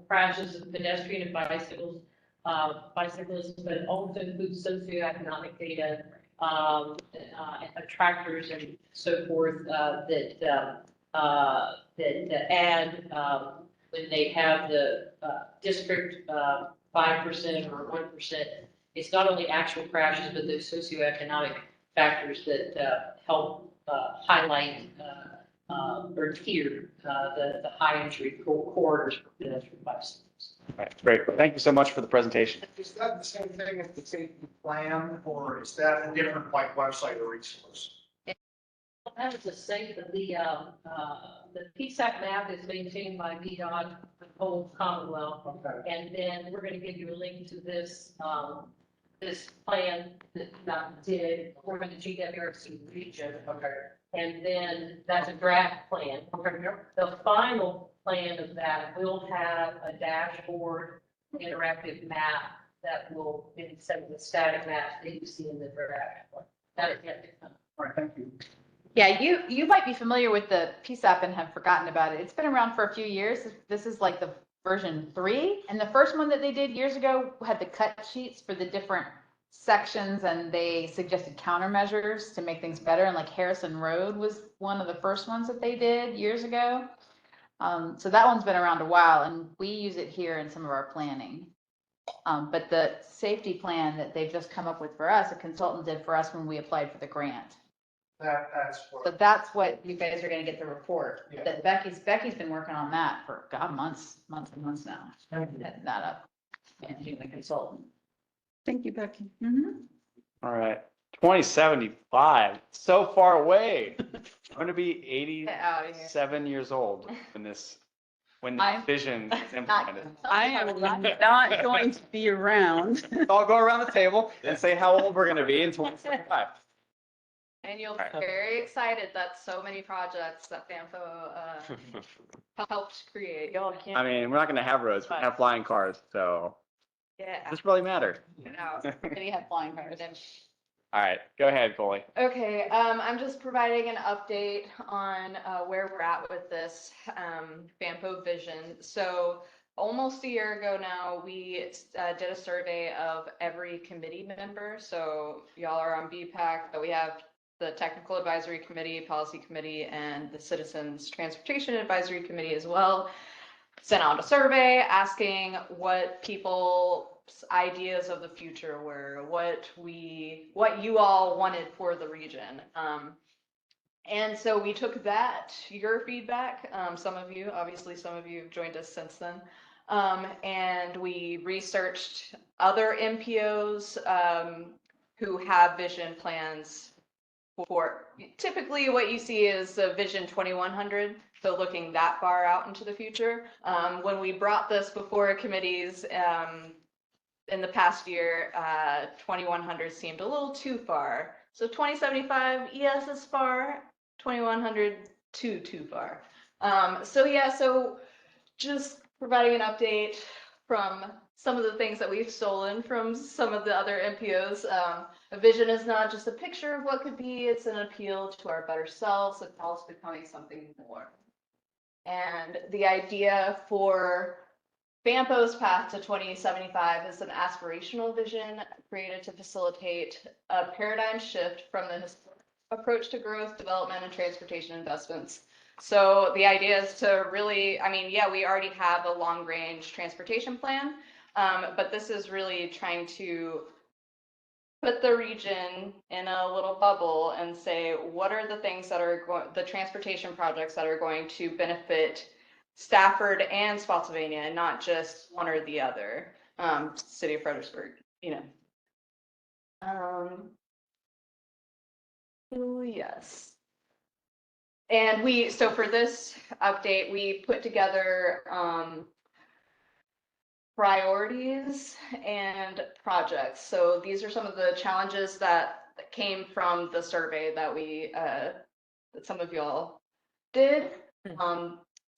crashes of pedestrian and bicyclists, but also includes socioeconomic data, tractors and so forth, that add, when they have the, district, 5% or 1%. It's not only actual crashes, but those socioeconomic factors that, help, highlight, or tier, the high entry corridors for pedestrian bicycles. All right, great. Thank you so much for the presentation. Is that the same thing as the safety plan, or is that a different website or resource? That is the same, the PSAC map is maintained by VDOT, the whole Commonwealth. Okay. And then we're gonna give you a link to this, this plan that VDOT did for the GWRC region. Okay. And then that's a draft plan. The final plan of that will have a dashboard, interactive map that will, instead of the static maps that you see in the draft plan. That is yet to come. All right, thank you. Yeah, you might be familiar with the PSAP and have forgotten about it. It's been around for a few years. This is like the version 3. And the first one that they did years ago had the cut sheets for the different sections, and they suggested countermeasures to make things better. And like Harrison Road was one of the first ones that they did years ago. So that one's been around a while, and we use it here in some of our planning. But the safety plan that they've just come up with for us, a consultant did for us when we applied for the grant. That's So what, that's what you guys are gonna get the report, Yeah. that Becky's been working on that for, God, months and months now. Setting that up and being the consultant. Thank you, Becky. All right, 2075, so far away. I'm gonna be Get out of here. 87 years old when this I'm vision is implemented. I am not going to be around. I'll go around the table and say how old we're gonna be in 2075. And you'll be Right. very excited that so many projects that FAMPO helped create. Y'all can't. I mean, we're not gonna have roads, we're gonna have flying cars, so Yeah. does this really matter? Maybe have flying cars. All right, go ahead, Coley. Okay, I'm just providing an update on where we're at with this FAMPO vision. So almost a year ago now, we did a survey of every committee member. So y'all are on BPAC, but we have the Technical Advisory Committee, Policy Committee, and the Citizens Transportation Advisory Committee as well. Sent out a survey asking what people ideas of the future were, what you all wanted for the region. And so we took that, your feedback, some of you have joined us since then. And we researched other MPOs who have vision plans for, typically what you see is a Vision 2100, so looking that far out into the future. When we brought this before committees in the past year, 2100 seemed a little too far. So 2075, yes, is far. 2100, too far. So just providing an update from some of the things that we've stolen from some of the other MPOs. A vision is not just a picture of what could be, it's an appeal to our better selves. It's also becoming something more. And the idea for FAMPO's path to 2075 is an aspirational vision created to facilitate a paradigm shift from the approach to growth, development, and transportation investments. So the idea is to really, we already have a long-range transportation plan, but this is really trying to put the region in a little bubble and say, what are the things that are the transportation projects that are going to benefit Stafford and Spotsylvania, not just one or the other, City of Fredericksburg, yes. And so for this update, we put together priorities and projects. So these are some of the challenges that came from the survey that that some of y'all did.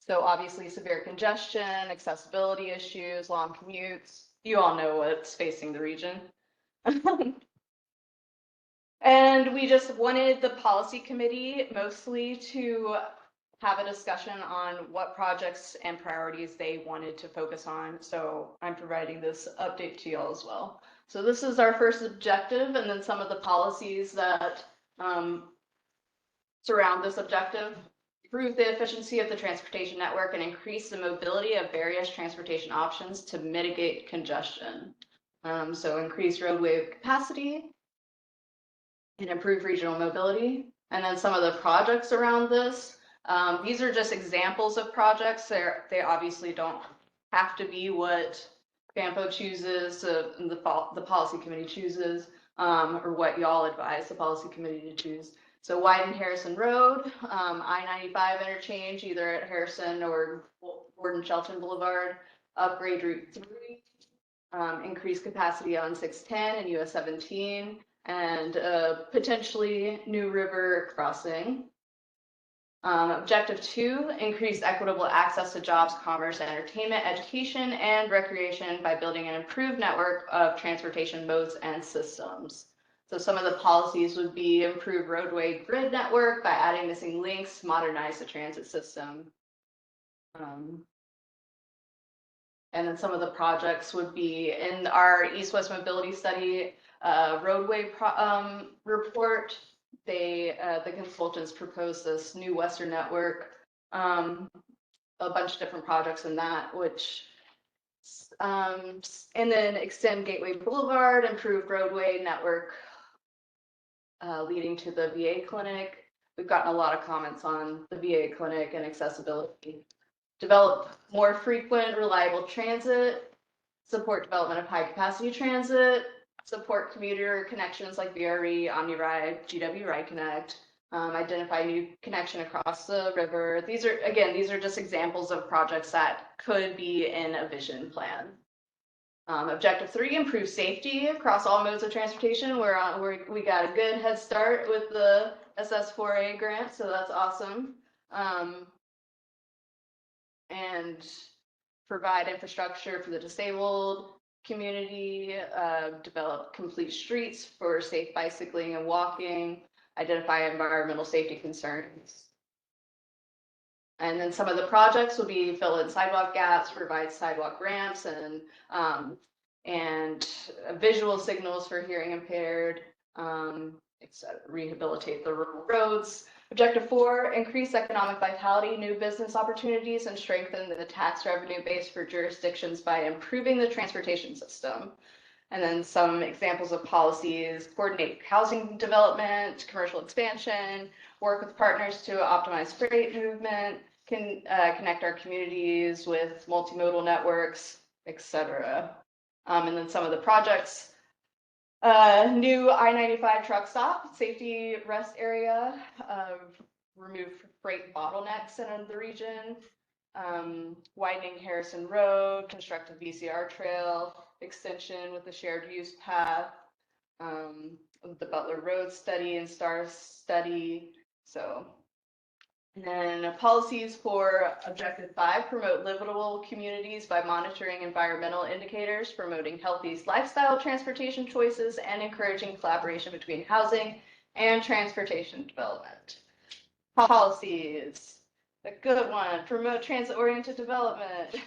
So obviously severe congestion, accessibility issues, long commutes. You all know what's facing the region. And we just wanted the policy committee mostly to have a discussion on what projects and priorities they wanted to focus on. So I'm providing this update to y'all as well. So this is our first objective, and then some of the policies that surround this objective. Improve the efficiency of the transportation network and increase the mobility of various transportation options to mitigate congestion. So increase roadway capacity and improve regional mobility. And then some of the projects around this. These are just examples of projects. They obviously don't have to be what FAMPO chooses, the policy committee chooses, or what y'all advise the policy committee to choose. So widen Harrison Road, I-95 interchange, either at Harrison or Gordon Shelton Boulevard, upgrade Route 3, increase capacity on 610 and US 17, and potentially New River crossing. Objective 2, increase equitable access to jobs, commerce, entertainment, education, and recreation by building an improved network of transportation modes and systems. So some of the policies would be improve roadway grid network by adding missing links, modernize the transit system. And then some of the projects would be in our East-West Mobility Study roadway report. The consultants proposed this new Western network, a bunch of different projects in that, which, and then extend Gateway Boulevard, improved roadway network leading to the VA clinic. We've gotten a lot of comments on the VA clinic and accessibility. Develop more frequent, reliable transit, support development of high capacity transit, support commuter connections like VRE, OmniRide, GW Ride Connect, identify new connection across the river. These are just examples of projects that could be in a vision plan. Objective 3, improve safety across all modes of transportation. We got a good head start with the SS4A grant, so that's awesome. And provide infrastructure for the disabled community, develop complete streets for safe bicycling and walking, identify environmental safety concerns. And then some of the projects will be fill in sidewalk gaps, provide sidewalk ramps, and visual signals for hearing impaired, rehabilitate the rural roads, Objective 4, increase economic vitality, new business opportunities, and strengthen the tax revenue base for jurisdictions by improving the transportation system. And then some examples of policies: coordinate housing development, commercial expansion, work with partners to optimize freight movement, connect our communities with multimodal networks, etc. And then some of the projects: new I-95 truck stop, safety rest area, remove freight bottlenecks in the region, widening Harrison Road, construct a VCR trail, extension with the shared use path, the Butler Road study and STAR study. So, and then policies for Objective 5, promote livable communities by monitoring environmental indicators, promoting healthy lifestyle transportation choices, and encouraging collaboration between housing and transportation development. Policies, a good one: promote transit-oriented development,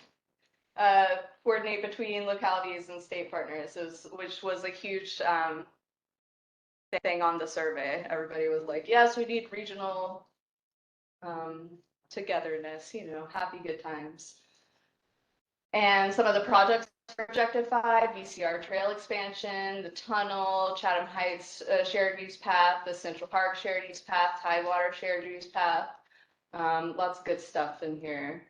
coordinate between localities and state partners, which was a huge thing on the survey. Everybody was like, yes, we need regional togetherness, you know, happy good times. And some of the projects for Objective 5: VCR trail expansion, the tunnel, Chatham Heights shared use path, the Central Park shared use path, Tidewater shared use path. Lots of good stuff in here.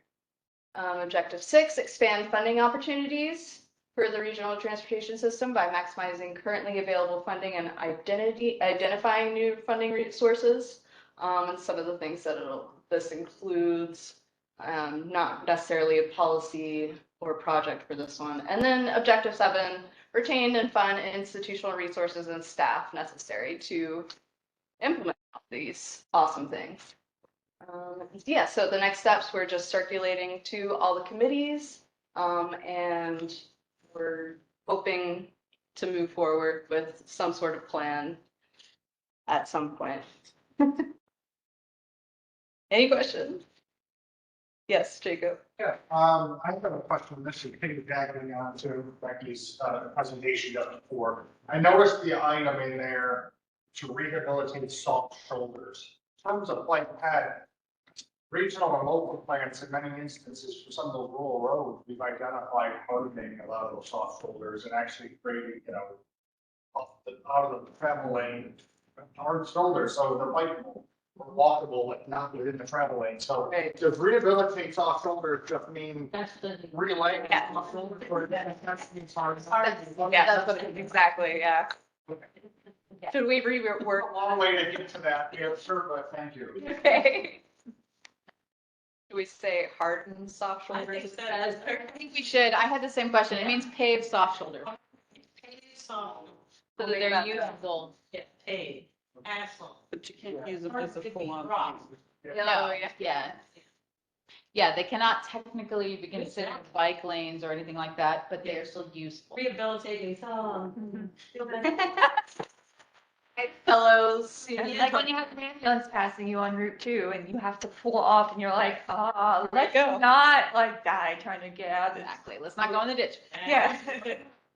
Objective 6, expand funding opportunities for the regional transportation system by maximizing currently available funding and identifying new funding resources. And some of the things that this includes, not necessarily a policy or project for this one. And then Objective 7, retain and fund institutional resources and staff necessary to implement these awesome things. Yeah, so the next steps, we're just circulating to all the committees, and we're hoping to move forward with some sort of plan at some point. Any questions? Yes, Jacob. Yeah, I have a question. This is piggybacking on to Becky's presentation just before. I noticed the item in there to rehabilitate soft shoulders. In terms of like pad, regional and local plans, in many instances, for some of those rural roads, we've identified motivating a lot of those soft shoulders and actually creating, you know, out of the travel lane, hard shoulders, so they're bikeable or walkable, like not within the travel lane. So does rehabilitate soft shoulders just mean relaying soft shoulders, or that means hard? Yeah, that's what exactly, yeah. Should we rework? A long way to get to that. Yeah, sure, but thank you. Okay. Do we say hardened soft shoulders? I think we should. I had the same question. It means paved soft shoulder. Paved soft, So that they're usable. yeah, paved, asphalt. But you can't use them as a Could be full-on. rock. No, yeah. Yeah, they cannot technically be considered bike lanes or anything like that, but they are still useful. Rehabilitating some. Fellows, Like when you have an ambulance passing you on Route 2 and you have to pull off and you're like, let's go. not like die trying to get out of this. Exactly. Let's not go in the ditch. Yeah.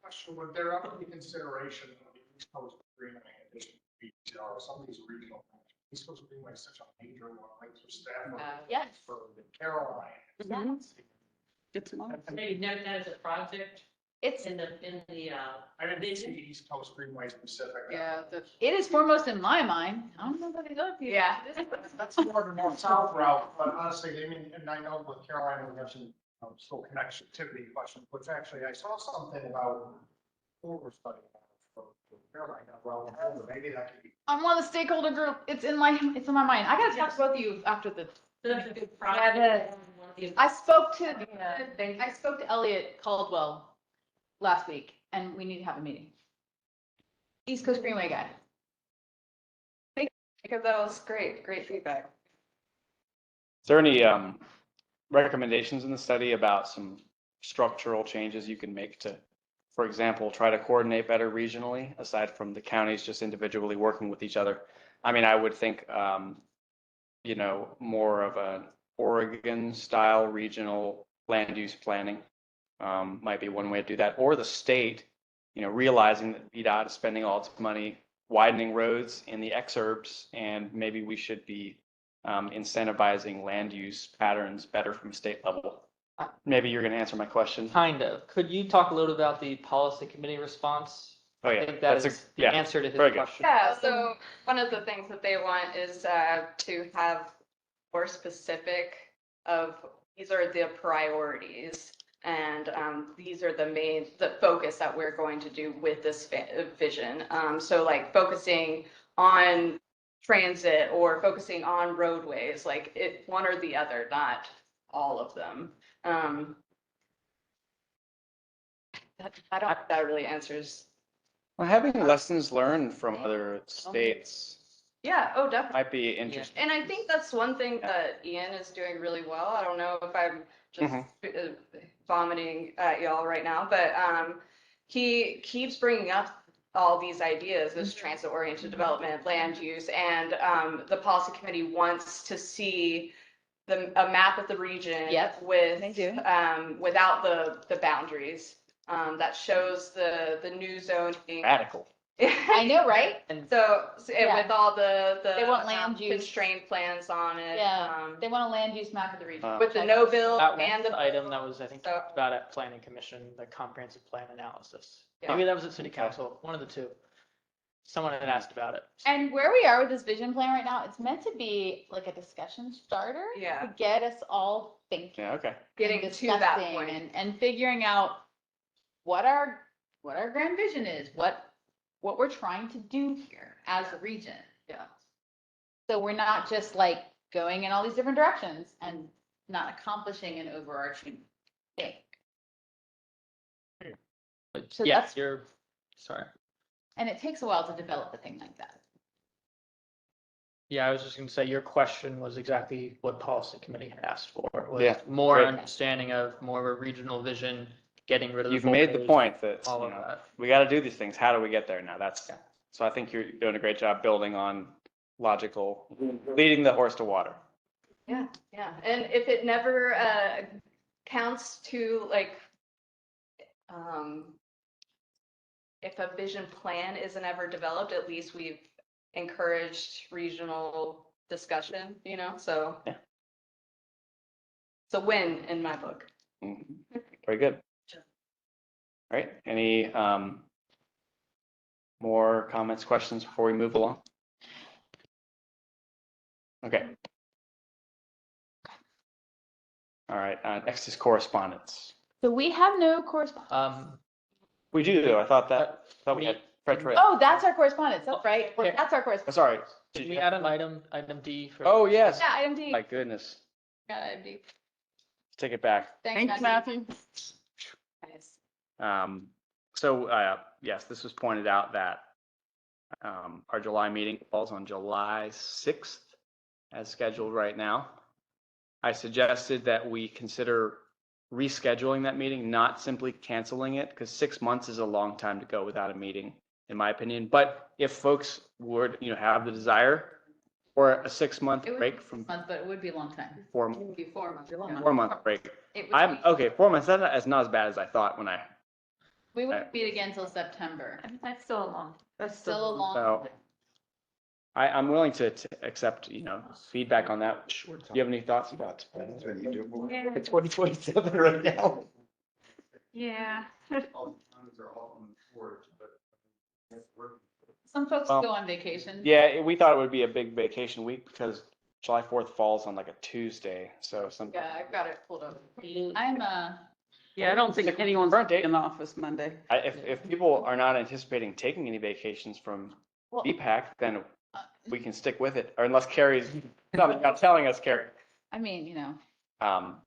Question: would there ever be consideration of the East Coast Greenway in addition to BTR, some of these regional things? East Coast Greenway is such a major one, like for Stafford, Yes. for Caroline. It's long. Maybe note that as a project It's, in the, I didn't see East Coast Greenway specific. it is foremost in my mind. I don't know about these other people. Yeah. That's more the north south route, but honestly, I mean, and I know with Caroline, we have some still connectivity questions, which actually I saw something about what we're studying for Caroline, well, maybe that could be. I'm on the stakeholder group. It's in my mind. I gotta talk to both of you after the. that's a good project. I spoke to Elliot Caldwell last week, and we need to have a meeting. East Coast Greenway guy. Thank you, because that was great feedback. Is there any recommendations in the study about some structural changes you can make to, for example, try to coordinate better regionally, aside from the counties just individually working with each other? I mean, I would think, you know, more of an Oregon-style regional land use planning might be one way to do that, or the state, you know, realizing that VDOT is spending all its money widening roads in the exurbs, and maybe we should be incentivizing land use patterns better from state level. Maybe you're gonna answer my question. Kind of. Could you talk a little about the policy committee response? Oh, yeah, I think that that's a- is the yeah, answer to his very good. question. Yeah, so one of the things that they want is to have more specific of, these are the priorities. And these are the focus that we're going to do with this vision. So like focusing on transit or focusing on roadways, like one or the other, not all of them. I don't think that really answers. Well, having lessons learned from other states Yeah, oh, definitely. might be interesting. And I think that's one thing that Ian is doing really well. I don't know if I'm just vomiting at y'all right now, but he keeps bringing up all these ideas, this transit-oriented development, land use, and the policy committee wants to see a map of the region with they do. without the boundaries that shows the new zoning. Radical. I know, right? So Yeah. with all the They want land use. constrained plans on it. Yeah, they want a land use map of the region. With the no build That and was the the item that was, I think, So- talked about at planning commission, the comprehensive plan analysis. Yeah. Maybe that was at city council, one of the two. Someone had asked about it. And where we are with this vision plan right now, it's meant to be like a discussion starter. Yeah. To get us all thinking. Yeah, okay. getting and to that discussing point. and figuring out what our grand vision is, what we're trying to do here as a region. Yeah. So we're not just like going in all these different directions and not accomplishing an overarching thing. But So yeah, that's- you're, sorry. And it takes a while to develop a thing like that. Yeah, I was just gonna say, your question was exactly what policy committee had asked for. Was Yeah, more great. understanding of more of a regional vision, getting rid of the. You've made the borders, point that, All you of know, that. we gotta do these things. How do we get there now? That's, Yeah. so I think you're doing a great job building on logical, leading the horse to water. Yeah, and if it never counts to like, if a vision plan isn't ever developed, at least we've encouraged regional discussion, so. Yeah. It's a win in my book. Mhm. Very good. All right, any more comments, questions before we move along? Okay. All right, next is correspondence. So we have no correspondence. We do, I thought we had Fred Trail. Oh, that's our correspondence. That's right. Okay. That's our Oh, correspondence. sorry. Did we add an item D for? Oh, yes. Yeah, item D. My goodness. Got item D. Take it back. Thanks, Matthew. Nice. So, yes, this was pointed out that our July meeting falls on July 6th as scheduled right now. I suggested that we consider rescheduling that meeting, not simply canceling it, because 6 months is a long time to go without a meeting, in my opinion. But if folks would, have the desire for a 6-month It would break be from 6 months, but it would be a long time. 4 It would be 4 months. 4-month break. It would I'm be- okay. 4 months. That's not as bad as I thought when I. We wouldn't meet again until September. That's still a long. That's still a long. So I'm willing to accept, feedback on that. Do you have any thoughts about? That's what you do. Yeah. It's 2027 right now. Yeah. Some folks Well, go on vacation. Yeah, we thought it would be a big vacation week because July 4th falls on like a Tuesday. So Yeah, I've got it pulled up. I'm Yeah, I don't think anyone's Burnt date. in the office Monday. if people are not anticipating taking any vacations from well, BPAC, then we can stick with it. Or unless Carrie's not telling us, Carrie. I mean, Um,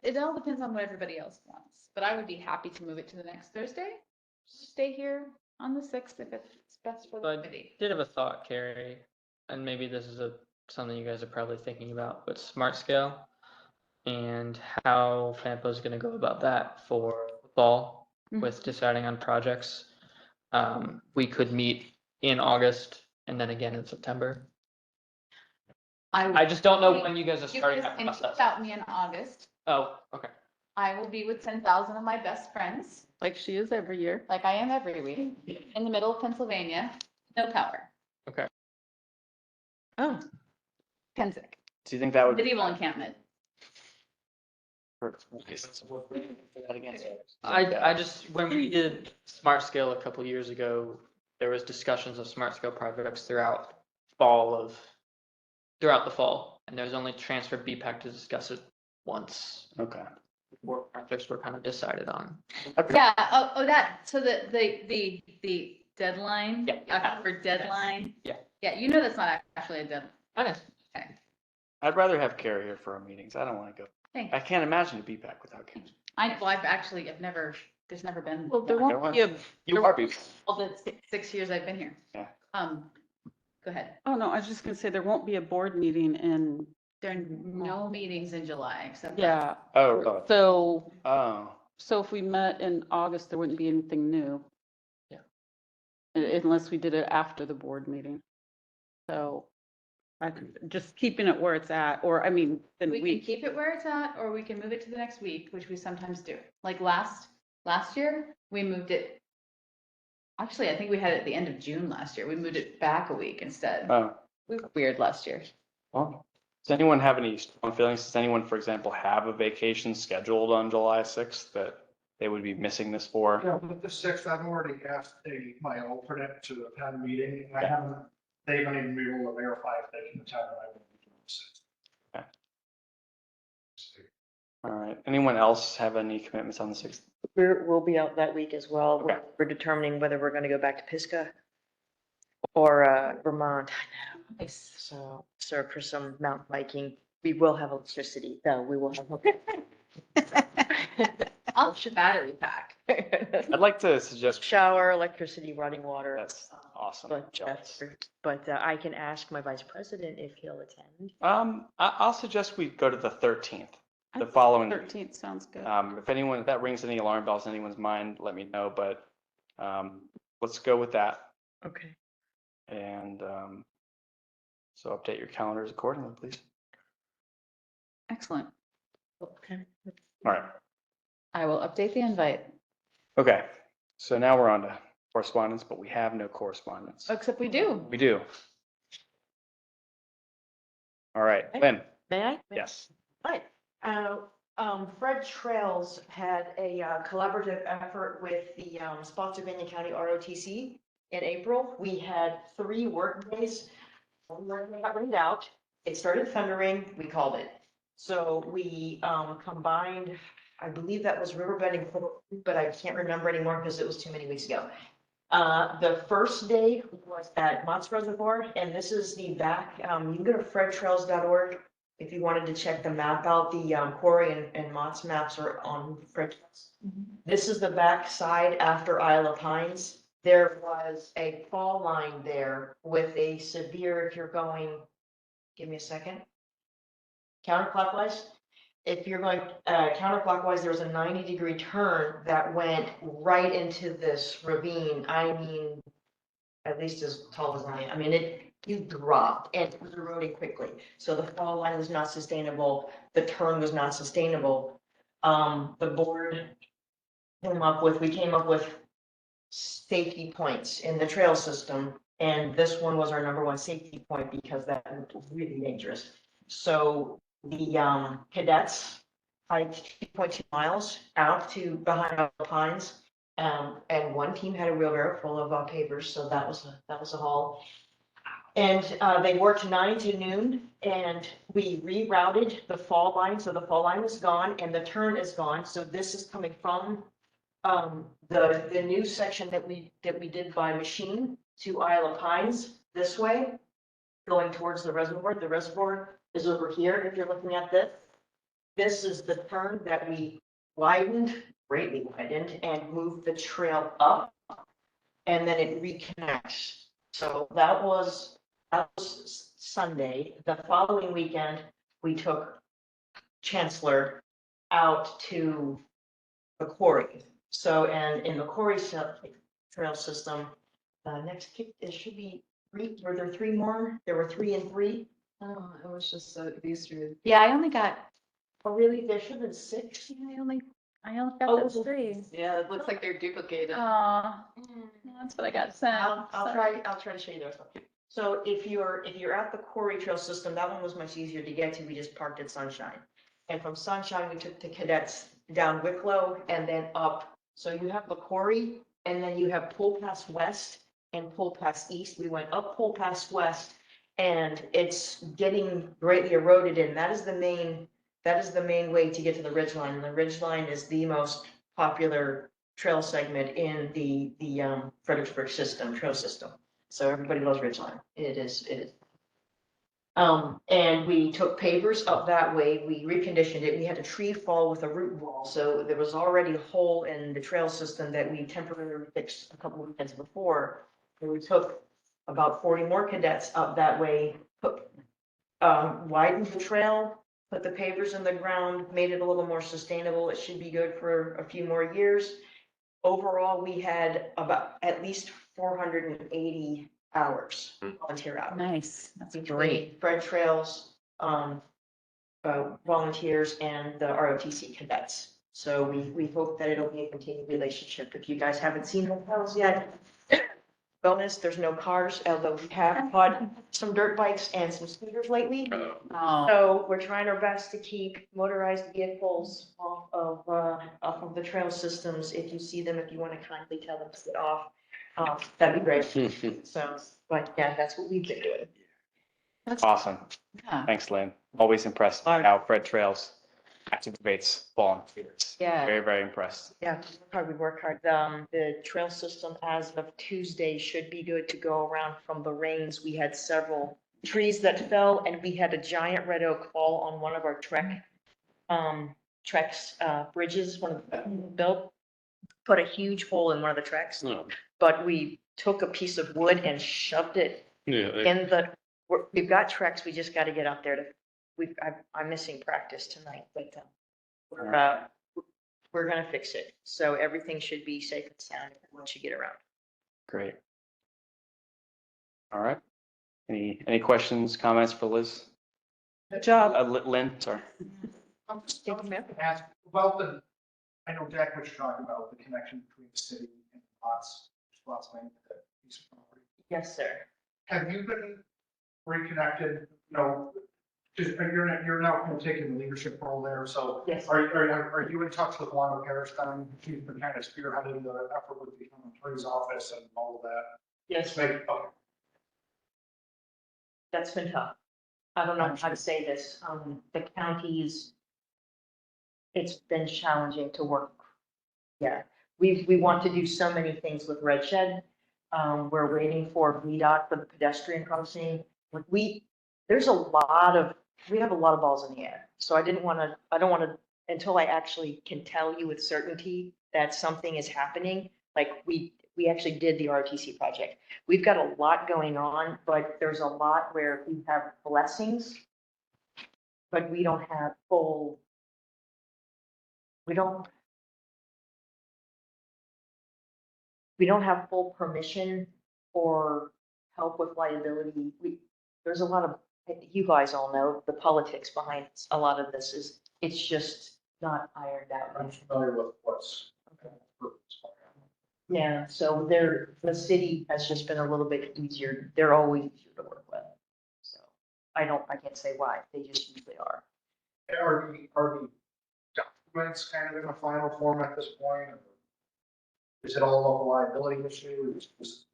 it all depends on what everybody else wants, but I would be happy to move it to the next Thursday. Stay here on the 6th if it's best for the But- committee. Did have a thought, Carrie, and maybe this is something you guys are probably thinking about, but smart scale and how FAMPO is going to go about that for fall with deciding on projects. We could meet in August and then again in September. I just don't know when you guys are You starting guys that can process. without me in August. Oh, okay. I will be with 10,000 of my best friends, Like she is every year. like I am every week, in the middle of Pennsylvania, no power. Okay. Oh. Pensick, Do you think that would? medieval encampment. I just, when we did smart scale a couple years ago, there was discussions of smart scale projects throughout the fall, and there was only transfer BPAC to discuss it once. Okay. Before projects were kind of decided on. Yeah, so the deadline, Yeah. October deadline. Yeah. Yeah, you know that's not actually a deadline. I know. Okay, I'd rather have Carrie here for our meetings. I don't want to go. thanks. I can't imagine a BPAC without Carrie. There's never been. Well, there one. won't be a, You are BPAC. All the 6 years I've been here. Yeah. Go ahead. oh no, I was just gonna say there won't be a board meeting in, There are no meetings in July except. yeah. Oh, So if we met in August, there wouldn't be anything new. Yeah. Unless we did it after the board meeting. So I could, just keeping it where it's at, or I mean, then We can keep it where it's at, or we can move it to the next week, which we sometimes do. Like last year, we moved it. Actually, I think we had it at the end of June last year. We moved it back a week instead. We were weird last year. well, does anyone have any strong feelings? Does anyone, for example, have a vacation scheduled on July 6th that they would be missing this for? Yeah, with the 6th, I've already asked my alternate to attend meeting. They haven't even been able to verify if they can attend. I will be doing the 6th. All right. Anyone else have any commitments on the 6th? We'll be out that week as well. Okay. We're determining whether we're gonna go back to Pisgah or Vermont. Nice. So for some mountain biking, we will have electricity, though. We will have. I'll battery pack. I'd like to suggest. Shower, electricity, running water. That's awesome. But, Jealous. I can ask my vice president if he'll attend. I'll suggest we go to the 13th, the following week. 13th sounds good. If that rings any alarm bells in anyone's mind, let me know, but let's go with that. Okay. And so update your calendars accordingly, please. Excellent. Okay. All right. I will update the invite. Okay. So now we're on to correspondence, but we have no correspondence. Except we do. We do. All right, Lynn. May I? Yes. Hi. Fred Trails had a collaborative effort with the Spotsylvania County ROTC in April. We had 3 work days. One got rained out. It started thundering. We called it. So we combined, I believe that was riverbedding, but I can't remember anymore because it was too many weeks ago. The first day was at Mott's Reservoir, and this is the back. You can go to fredtrails.org if you wanted to check the map out. The Quarry and Mott's maps are on Fred Trails. This is the back side after Isle of Pines. There was a fall line there with a severe, if you're going, give me a second, counterclockwise. If you're going counterclockwise, there was a 90-degree turn that went right into this ravine. I mean, at least as tall as I am. I mean, you dropped and it was eroding quickly. So the fall line was not sustainable. The turn was not sustainable. The board we came up with safety points in the trail system. And this one was our #1 safety point because that was really dangerous. So the cadets hiked 2.2 miles out to behind Isle of Pines. And one team had a wheelbarrow full of pavers, so that was a haul. And they worked 9 to noon, and we rerouted the fall line. So the fall line was gone, and the turn is gone. So this is coming from the new section that we did by machine to Isle of Pines this way, going towards the reservoir. The reservoir is over here. If you're looking at this, this is the turn that we greatly widened, and moved the trail up, and then it reconnects. So that was Sunday. The following weekend, we took Chancellor out to the quarry. So, and in the quarry trail system, next kick, it should be 3. Were there 3 more? There were 3 and 3. Oh, it was just these 3. Yeah, I only got, Oh, really? There should have been 6. I only got those 3. Yeah, it looks like they're duplicated. Aw, that's what I got sent. I'll try to show you those. So if you're at the Quarry Trail system, that one was much easier to get to. We just parked at Sunshine. And from Sunshine, we took the cadets down Wicklow and then up. So you have the Quarry and then you have Pool Pass West and Pool Pass East. We went up Pool Pass West and it's getting greatly eroded and that is the main way to get to the Ridgeline. And the Ridgeline is the most popular trail segment in the Fredericksburg system, trail system. So everybody loves Ridgeline. It is. And we took pavers up that way. We reconditioned it. We had a tree fall with a root ball. So there was already a hole in the trail system that we temporarily fixed a couple of weekends before. And we took about 40 more cadets up that way, widened the trail, put the pavers in the ground, made it a little more sustainable. It should be good for a few more years. Overall, we had about at least 480 hours, volunteer hours. Nice. That's Between Fred Trails, volunteers and the ROTC cadets. So we hope that it'll be a continued relationship. If you guys haven't seen hotels yet, bonus, there's no cars, although we have bought some dirt bikes and some scooters lately. Oh, So we're trying our best to keep motorized vehicles off of the trail systems. If you see them, if you want to kindly tell them to get off, that'd be great. So, but yeah, that's what we've been doing. Awesome. yeah. Thanks, Lynn. Always impressed by how Fred Trails activates volunteers. Yeah. Very, very impressed. Yeah, we work hard. The trail system as of Tuesday should be good to go around from the rains. We had several trees that fell and we had a giant red oak fall on one of our bridges, one of the built, put a huge hole in one of the tracks. No. But we took a piece of wood and shoved it Yeah. in we've got tracks, we just got to get out there I'm missing practice tonight, but we're gonna fix it. So everything should be safe and sound once you get around. Great. All right. Any questions, comments for Liz? Good job. Lynn, sorry. I'm just going to ask about I know Jack was talking about the connection between the city and lots land, that piece of property. Yes, sir. Have you been reconnected, because you're now kind of taking the leadership role there, so. Yes. Are you in touch with Wanda Parristein? She's been kind of spearheading the effort with the attorney's office and all of that. Yes, Okay. that's been tough. I don't know how to say this. The counties, it's been challenging to work. Yeah, we want to do so many things with Red Shed. We're waiting for VDOT for the pedestrian crossing. We have a lot of balls in the air. So I don't want to, until I actually can tell you with certainty that something is happening. Like we actually did the RTC project. We've got a lot going on, but there's a lot where we have blessings, but we don't have full, we don't have full permission or help with liability. There's a lot of, you guys all know the politics behind a lot of this it's just not ironed out. I'm familiar with what's. Yeah, so the city has just been a little bit easier. They're always easier to work with. So I can't say why, they just usually are. Are the documents kind of in a final form at this point? Or is it all local liability issue?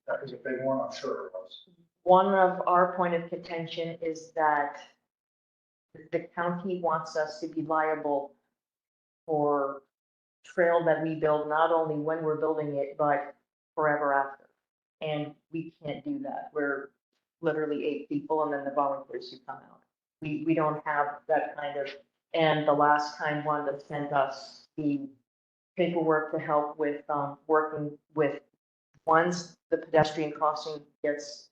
That was a big one, I'm sure it was. One of our point of contention is that the county wants us to be liable for trail that we build, not only when we're building it, but forever after. And we can't do that. We're literally 8 people and then the volunteers who come out. We don't have that kind of, and the last time Wanda sent us the paperwork to help with working with, once the pedestrian crossing gets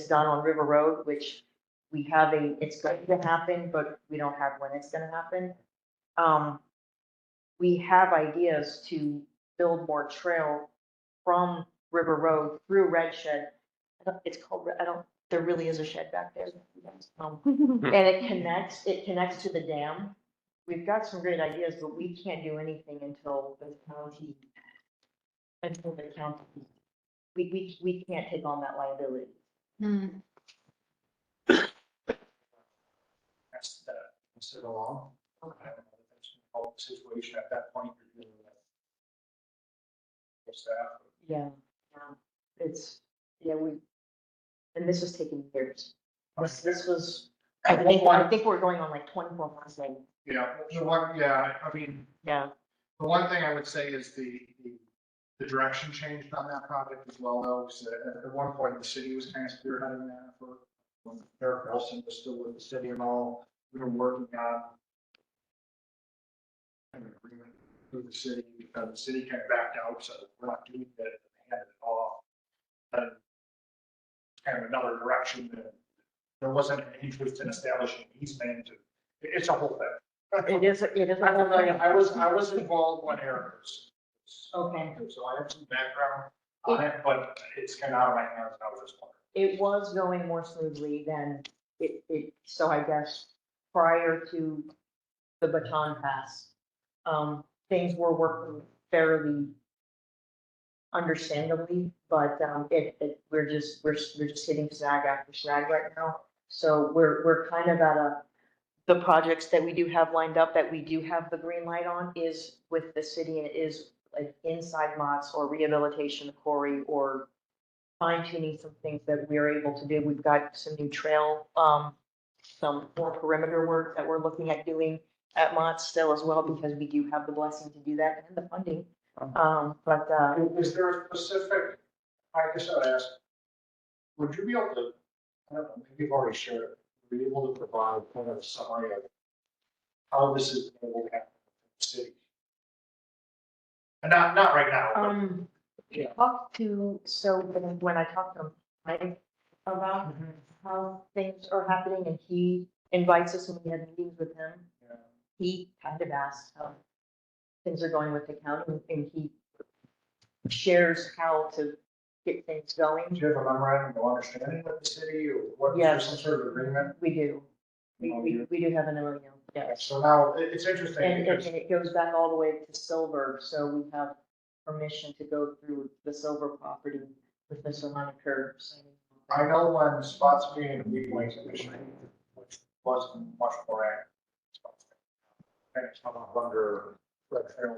done on River Road, which we have it's going to happen, but we don't have when it's gonna happen. We have ideas to build more trail from River Road through Red Shed. It's called, there really is a shed back there. And it connects to the dam. We've got some great ideas, but we can't do anything until the county, we can't take on that liability. Yeah, it's, and this was taking years. This was, I think we're going on like 24 months now. Yeah, I mean, Yeah. the one thing I would say is the direction changed on that project as well, though, because at one point, the city was kind of spearheading that for, when Eric Nelson was still with the city and all, we were working on an agreement with the city, because the city kind of backed out, so we're not doing it, and they handed it off. And kind of another direction that there wasn't an interest in establishing easement, it's a whole thing. It is. I was involved when Eric was. Okay. So I have some background on it, but it's kind of out of my hands, and I was just wondering. It was going more smoothly than so I guess prior to the baton pass, things were working fairly understandably, but, we're just hitting snag after snag right now. So we're kind of at the projects that we do have lined up, that we do have the green light on, is with the city, and it is like inside lots or rehabilitation of quarry or fine tuning some things that we are able to do. We've got some new trail, some more perimeter work that we're looking at doing at Mott still as well, because we do have the blessing to do that and the funding. Is there a specific, I guess I'd ask, would you be able to, I don't know, maybe you've already shared it, be able to provide kind of a summary of how this is able to happen in the city? And not right now, but Talk to, so when I talked to Mike about how things are happening, and he invites us and we have meetings with him, yeah. he kind of asks how things are going with the county, and he shares how to get things going. Do you have a memorandum of understanding with the city, or what, is there Yes. some sort of agreement? We do. We do have an MOU, yes. So now, it's interesting, And because it goes back all the way to Silver, so we have permission to go through the Silver property with Mr. Honecker. I know when spots being in the Weedway Commission, which was much more active. And it's come up under Red Trail.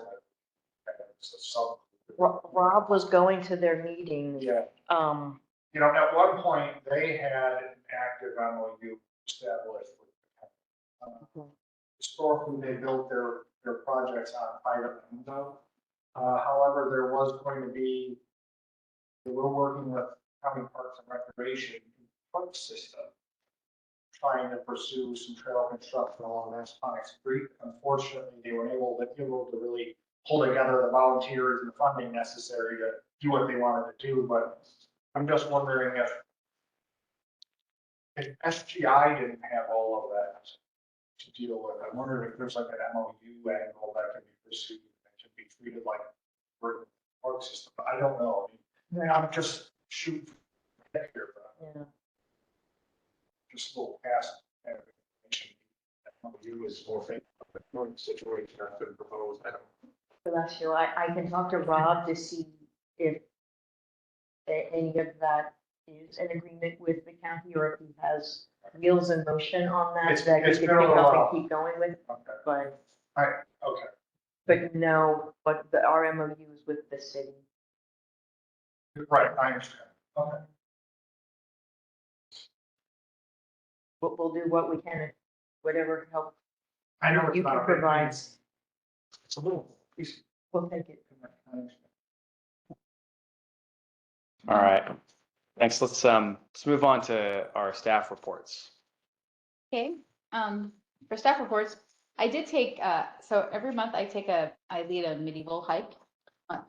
So, Rob was going to their meeting. yeah, you know, at one point, they had an active MOU established with the county. Historically, they built their projects on private land though. However, there was going to be, they were working with county parks and recreation park system, trying to pursue some trail construction along Massaponax Creek. Unfortunately, they weren't able to really pull together the volunteers and the funding necessary to do what they wanted to do. But I'm just wondering if SGI didn't have all of that to deal with, I'm wondering if there's like an MOU angle that can be pursued, that can be treated like a park system. I don't know. I mean, I'm just shooting here, but Yeah. just a little past. MOU is more favorable, but the situation has been proposed. I don't. Bless you. I can talk to Rob to see if any of that is an agreement with the county, or if he has wheels in motion on that, It's that he been could a pick little up while. and keep going with, Okay. but, Okay. but no, but our MOU is with the city. Right, I understand. Okay. We'll do what we can, whatever help I know it's you not can a big provide. piece. It's a little piece. We'll take it. I understand. All right. Thanks. Let's move on to our staff reports. Okay, for staff reports, I did take, so every month I lead a medieval hike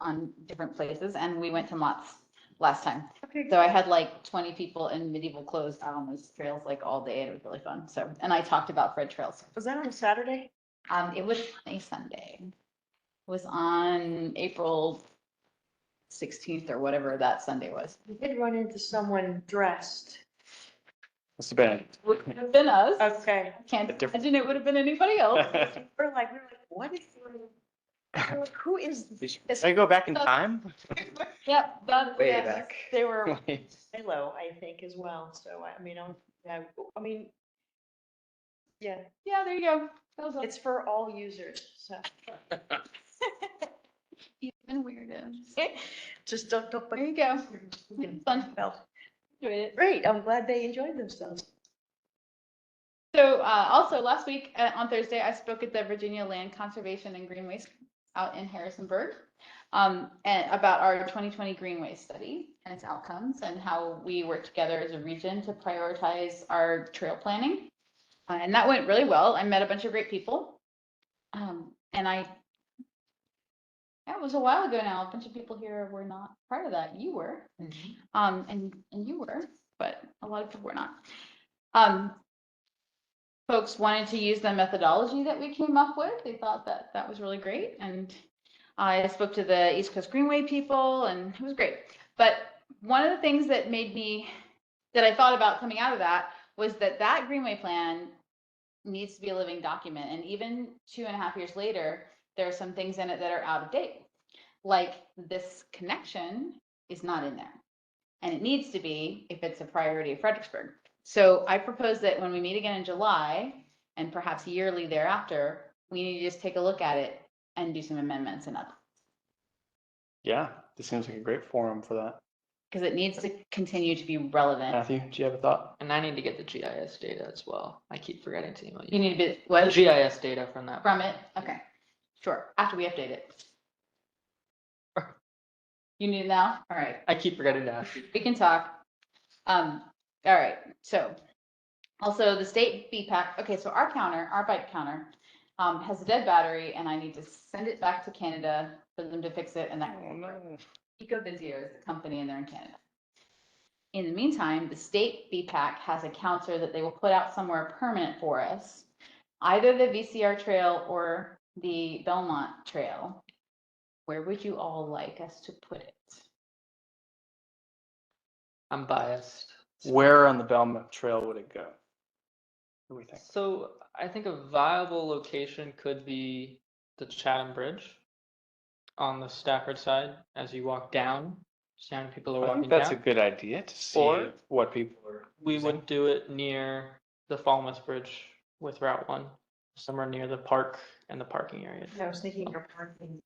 on different places, and we went to Mott's last time. Okay. So I had like 20 people in medieval clothes out on those trails like all day, and it was really fun. So, and I talked about Fred Trails. Was that on a Saturday? It was a Sunday. It was on April 16th or whatever that Sunday was. We did run into someone dressed. Must have been. Would have been us. Okay. Can't A different- imagine it would have been anybody else. We're like, what is, we're like, who is this? Should I go back in time? Yep, that, Way yeah, back. they were, Halo, I think, as well. So, I mean, yeah, yeah, there you go. That was it's for all users, so. Even weirdos. Just don't, There you go. Fun. Well, Enjoyed it. great, I'm glad they enjoyed themselves. So also last week on Thursday, I spoke at the Virginia Land Conservation and Greenways out in Harrisonburg and about our 2020 Greenways study and its outcomes and how we work together as a region to prioritize our trail planning. And that went really well. I met a bunch of great people. It was a while ago now. A bunch of people here were not part of that. You were, and you were, but a lot of people were not. Folks wanted to use the methodology that we came up with. They thought that that was really great. And I spoke to the East Coast Greenway people and it was great. But one of the things that I thought about coming out of that was that Greenway plan needs to be a living document. And even 2.5 years later, there are some things in it that are out of date. Like this connection is not in there. And it needs to be if it's a priority of Fredericksburg. So I propose that when we meet again in July and perhaps yearly thereafter, we need to just take a look at it and do some amendments and up. Yeah, this seems like a great forum for that. Because it needs to continue to be relevant. Matthew, do you have a thought? And I need to get the GIS data as well. I keep forgetting to email you. You need to be, The what? GIS data from that. From it? Okay, sure, after we update it. You need it now? All right. I keep forgetting to ask you. We can talk. All right, so also the state BPAC, okay, so our bike counter has a dead battery and I need to send it back to Canada for them to fix it and that. EcoVisio is the company and they're in Canada. In the meantime, the state BPAC has a counter that they will put out somewhere permanent for us, either the VCR trail or the Belmont trail. Where would you all like us to put it? I'm biased. Where on the Belmont Trail would it go? What do we think? So I think a viable location could be the Chatham Bridge on the Stafford side as you walk down. Young people are I walking think that's a down. good idea to see Or what people are. We using. would do it near the Falmouth Bridge with Route 1, somewhere near the park and the parking area. I was thinking your parking.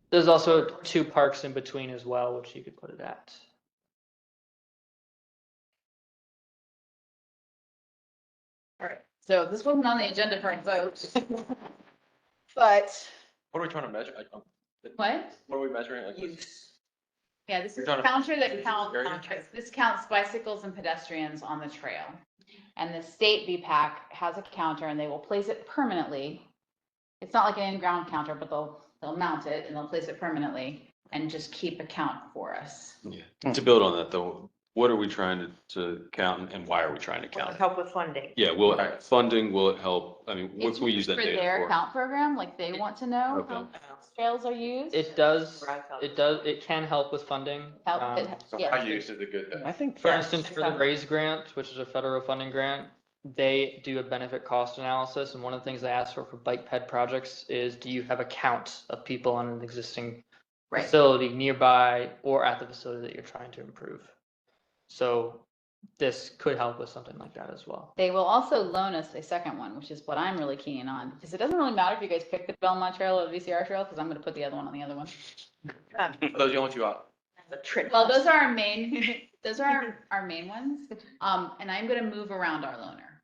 There's also 2 parks in between as well, which you could put it at. All right, so this wasn't on the agenda for a vote. But, What are we trying to measure? what? What are we measuring? Like, Yeah, this is You're a trying to- counter that counts, Area? this counts bicycles and pedestrians on the trail. And the state BPAC has a counter and they will place it permanently. It's not like an in-ground counter, but they'll mount it and they'll place it permanently and just keep a count for us. Yeah. To build on that though, what are we trying to count and why are we trying to count it? Help with funding. Yeah, will funding, will it help? I mean, what It's can we use that for data their for? count program, like they want to know Okay. how trails are used. It can help with funding. Help it- yeah. use is a good. I think For instance, for the RAISE grant, which is a federal funding grant, they do a benefit cost analysis. And one of the things they ask for bike ped projects is, do you have a count of people on an existing Right. facility nearby or at the facility that you're trying to improve? So this could help with something like that as well. They will also loan us a second one, which is what I'm really keen on, because it doesn't really matter if you guys pick the Belmont Trail or the VCR Trail, because I'm gonna put the other one on the other one. Those you want you out. The trick. Well, those are our main, those are our main ones. And I'm gonna move around our loaner.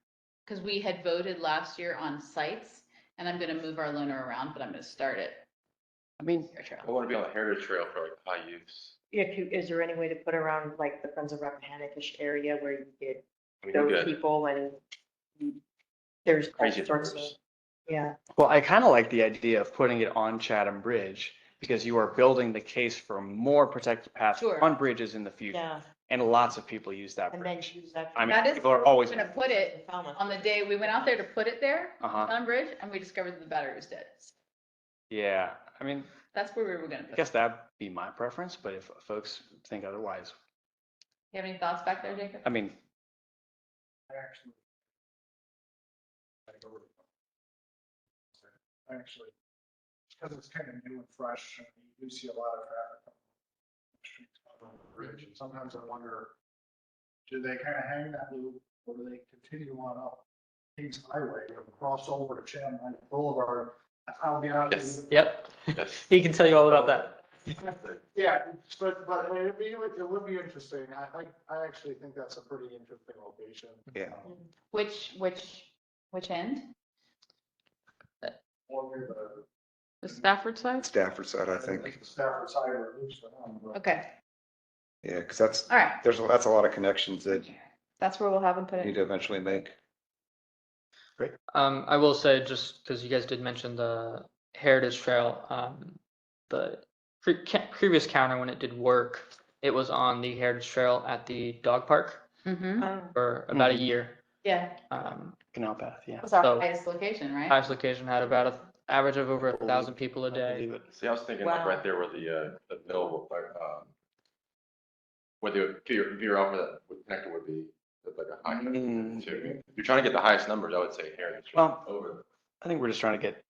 Because we had voted last year on sites, and I'm gonna move our loaner around, but I'm gonna start it. I mean, I want to be on the heritage trail for like high use. Is there any way to put around like the Friends of Rappahannock-ish area where you get I mean, you those got people and there's all crazy sorts of, numbers. yeah. well, I kind of like the idea of putting it on Chatham Bridge because you are building the case for more protected paths Sure. on bridges in the future. Yeah, And lots of people use that and then bridge. choose that. I mean, That is people are where always. we're gonna put it on the day we went out there to put it there Uh-huh. on bridge, and we discovered that the battery was dead. Yeah, I mean, That's where we were gonna I put guess it. that'd be my preference, but if folks think otherwise, You have any thoughts back there, Jacob? I mean, Actually. Actually, because it's kind of new and fresh, and you do see a lot of traffic on the streets on the bridge, and sometimes I wonder, do they kind of hang that loop, or do they continue on up Kings Highway, or cross over to Chatham Boulevard, I'll be honest with Yep. Yes. He can tell you all about that. you. Yeah, but it would be interesting. I actually think that's a pretty interesting location. Yeah. Which end? Or The Stafford side? Stafford side, I think. the Stafford side or at least, but Okay, Yeah, because that's, all right. that's a lot of connections that you That's where we'll have them put need it. to eventually make. I will say, just because you guys did mention the Heritage Trail, the previous counter, when it did work, it was on the Heritage Trail at the dog park Mm-hmm. for about a Mhm. year. Yeah, Canal Path, yeah. it was our So- highest location, right? Highest location had about an average of over 1,000 people a day. Believe it. See, I was thinking like Wow. right there where the mill, where the veer off of that connector would be, that's like a high. Mm. If you're trying to get the highest numbers, I would say Heritage. Well, Over. I think we're just trying to get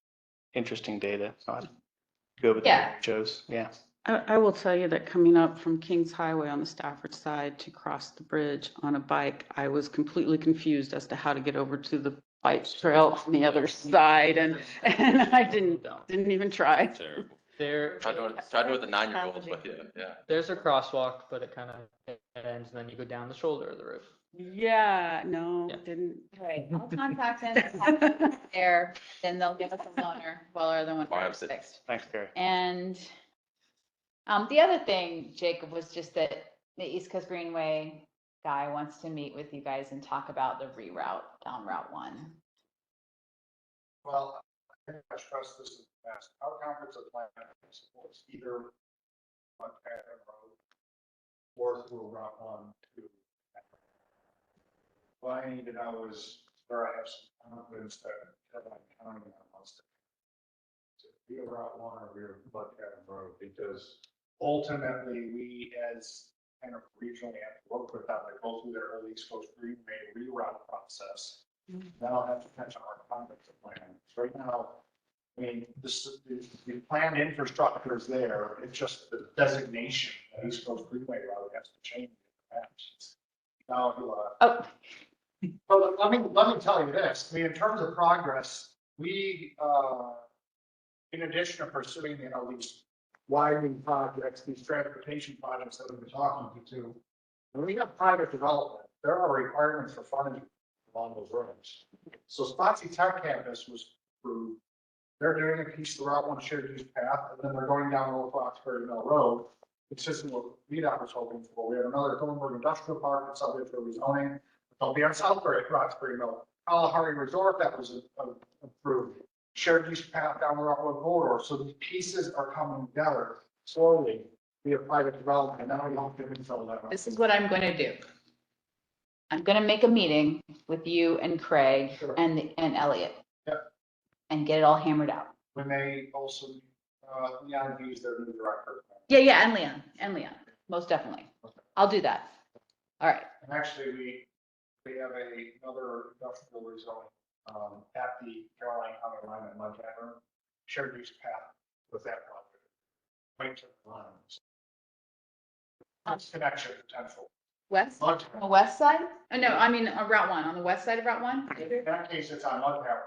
interesting data. So I'd go with Yeah. the shows. Yeah. I will tell you that coming up from Kings Highway on the Stafford side to cross the bridge on a bike, I was completely confused as to how to get over to the bike trail on the other side, and I didn't even try. Terrible. There, Try doing it with the 9-year-olds with you, yeah. there's a crosswalk, but it kind of ends, and then you go down the shoulder of the roof. Yeah, no, Yeah. didn't. Right, I'll contact them there, then they'll give us a loaner while our other one Why I'm is sitting- fixed. Thanks, Gary. And the other thing, Jacob, was just that the East Coast Greenway guy wants to meet with you guys and talk about the reroute down Route 1. well, I think I trust this is the best. Our comprehensive plan supports either on Patton Road or through Route 1 to. What I need to know is where I have some confidence that Carolina County wants to be a Route 1 or be a Bud Patton Road, because ultimately we as kind of regionally have to work with them to go through their early East Coast Greenway reroute process. Then I'll have to catch up our comprehensive plan. So right now, I mean, the planned infrastructure is there, it's just the designation of East Coast Greenway route has to change. in the maps. Now, Oh, well, let me tell you this, I mean, in terms of progress, we, in addition to pursuing, these widening projects, these transportation projects that we've been talking to, when we have private development, there are requirements for frontage along those roads. So Spotsy Tech Campus was approved. They're doing a piece of the Route 1 shared use path, and then they're going down Old Foxbury Mill Road, consistent with what VDOT was hoping for. We have another Thornburg Industrial Park that's subject to rezoning. They'll be on Southbury, Roxbury Mill. Kalahari Resort, that was approved. Shared use path down the Route 1 corridor. So these pieces are coming together slowly via private development. Now we don't have to fill that out. this is what I'm going to do. I'm going to make a meeting with you and Craig Sure. and Elliot. Yep. And get it all hammered out. When they also, Leon use their new director. Yeah, and Leon, most definitely. Okay. I'll do that. All right. And actually, we have another industrial rezoning, at the Carolina County line at Montana, shared use path with that project. Right to the lines. Connection potential. West, on Montana, the west side? Oh, no, I mean, on Route 1, on the west side of Route 1? in that case, it's on Montana,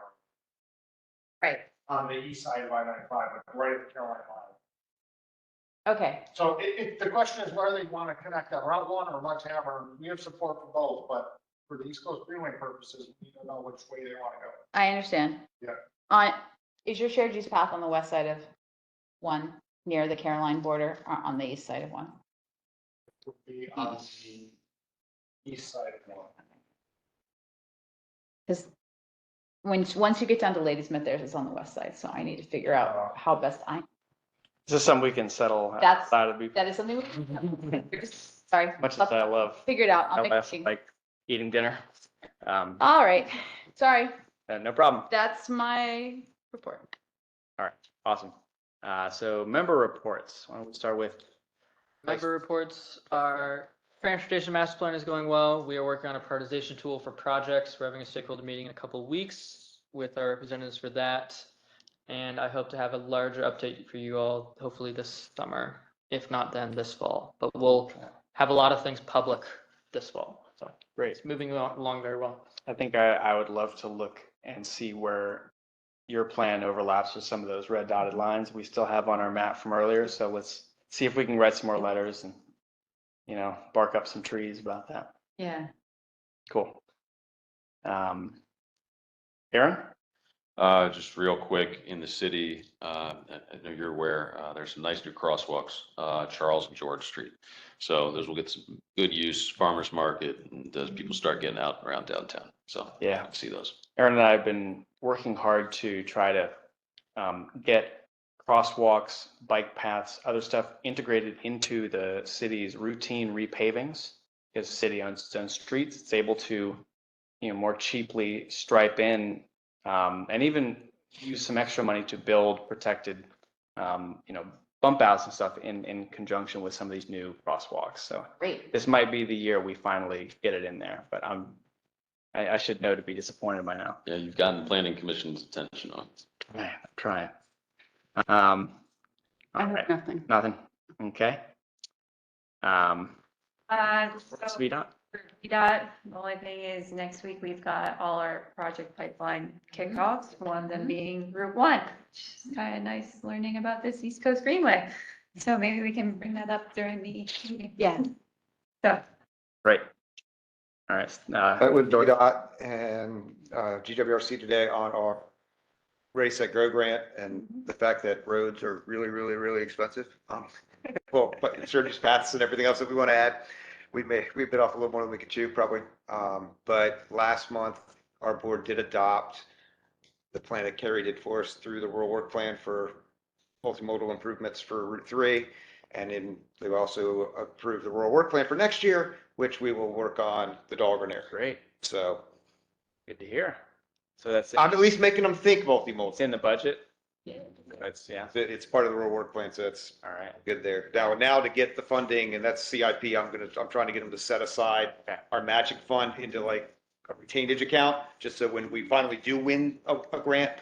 Right. on the east side of I-95, but right at the Carolina line. Okay, So the question is whether they want to connect on Route 1 or Montana. We have support for both, but for the East Coast Greenway purposes, we don't know which way they want to go. I understand. Yeah. Is your shared use path on the west side of 1, near the Caroline border, or on the east side of 1? Would be on the east side of 1. Because once you get down to Ladysmith, theirs is on the west side, so I need to figure out how best Is this something we can settle That's- outside of BPAC? that is something we can. Sorry. Much as I love, Figure it out. I'll I make a love meeting. like eating dinner. All right, sorry, No problem. that's my report. Awesome. So member reports. Why don't we start with Member reports, our transportation master plan is going well. We are working on a prioritization tool for projects. We're having a stakeholder meeting in a couple of weeks with our representatives for that. And I hope to have a larger update for you all, hopefully this summer, if not then this fall. But we'll have a lot of things public this fall. So great. it's moving along very well. I think I would love to look and see where your plan overlaps with some of those red dotted lines we still have on our map from earlier. So let's see if we can write some more letters and, bark up some trees about that. Yeah. Cool. Aaron? Just real quick, in the city, I know you're aware, there's some nice new crosswalks, Charles and George Street. So those will get some good use, farmer's market, and as people start getting out around downtown. So Yeah. see those. Aaron and I have been working hard to try to get crosswalks, bike paths, other stuff integrated into the city's routine repavings. Because the city owns its own streets, it's able to, more cheaply stripe in and even use some extra money to build protected, bump outs and stuff in conjunction with some of these new crosswalks. So Great. this might be the year we finally get it in there, but I should know to be disappointed by now. Yeah, you've gotten the planning commission's attention on it. Man, I'm trying. I All have right, nothing. nothing. Okay. So Speed up. for VDOT, the only thing is next week we've got all our project pipeline kickoffs, one of them being Route 1, which is kind of nice learning about this East Coast Greenway. So maybe we can bring that up during the meeting. Yeah. So Great. All right. That would VDOT and GWRC today on our Ready, Set, Go grant and the fact that roads are really, really, really expensive. Well, but insurance paths and everything else that we want to add, we bit off a little more than we could chew probably. But last month, our board did adopt the plan that Kerry did for us through the rural work plan for multimodal improvements for Route 3. And then they've also approved the rural work plan for next year, which we will work on the Dahlgren area. Great. So Good to hear. So that's I'm at least making them think multimodal. it's in the budget. Yeah. That's It's part of the rural work plan, so it's all right. good there. Now to get the funding, and that's CIP, I'm trying to get them to set aside our matching fund into like a retainage account, just so when we finally do win a grant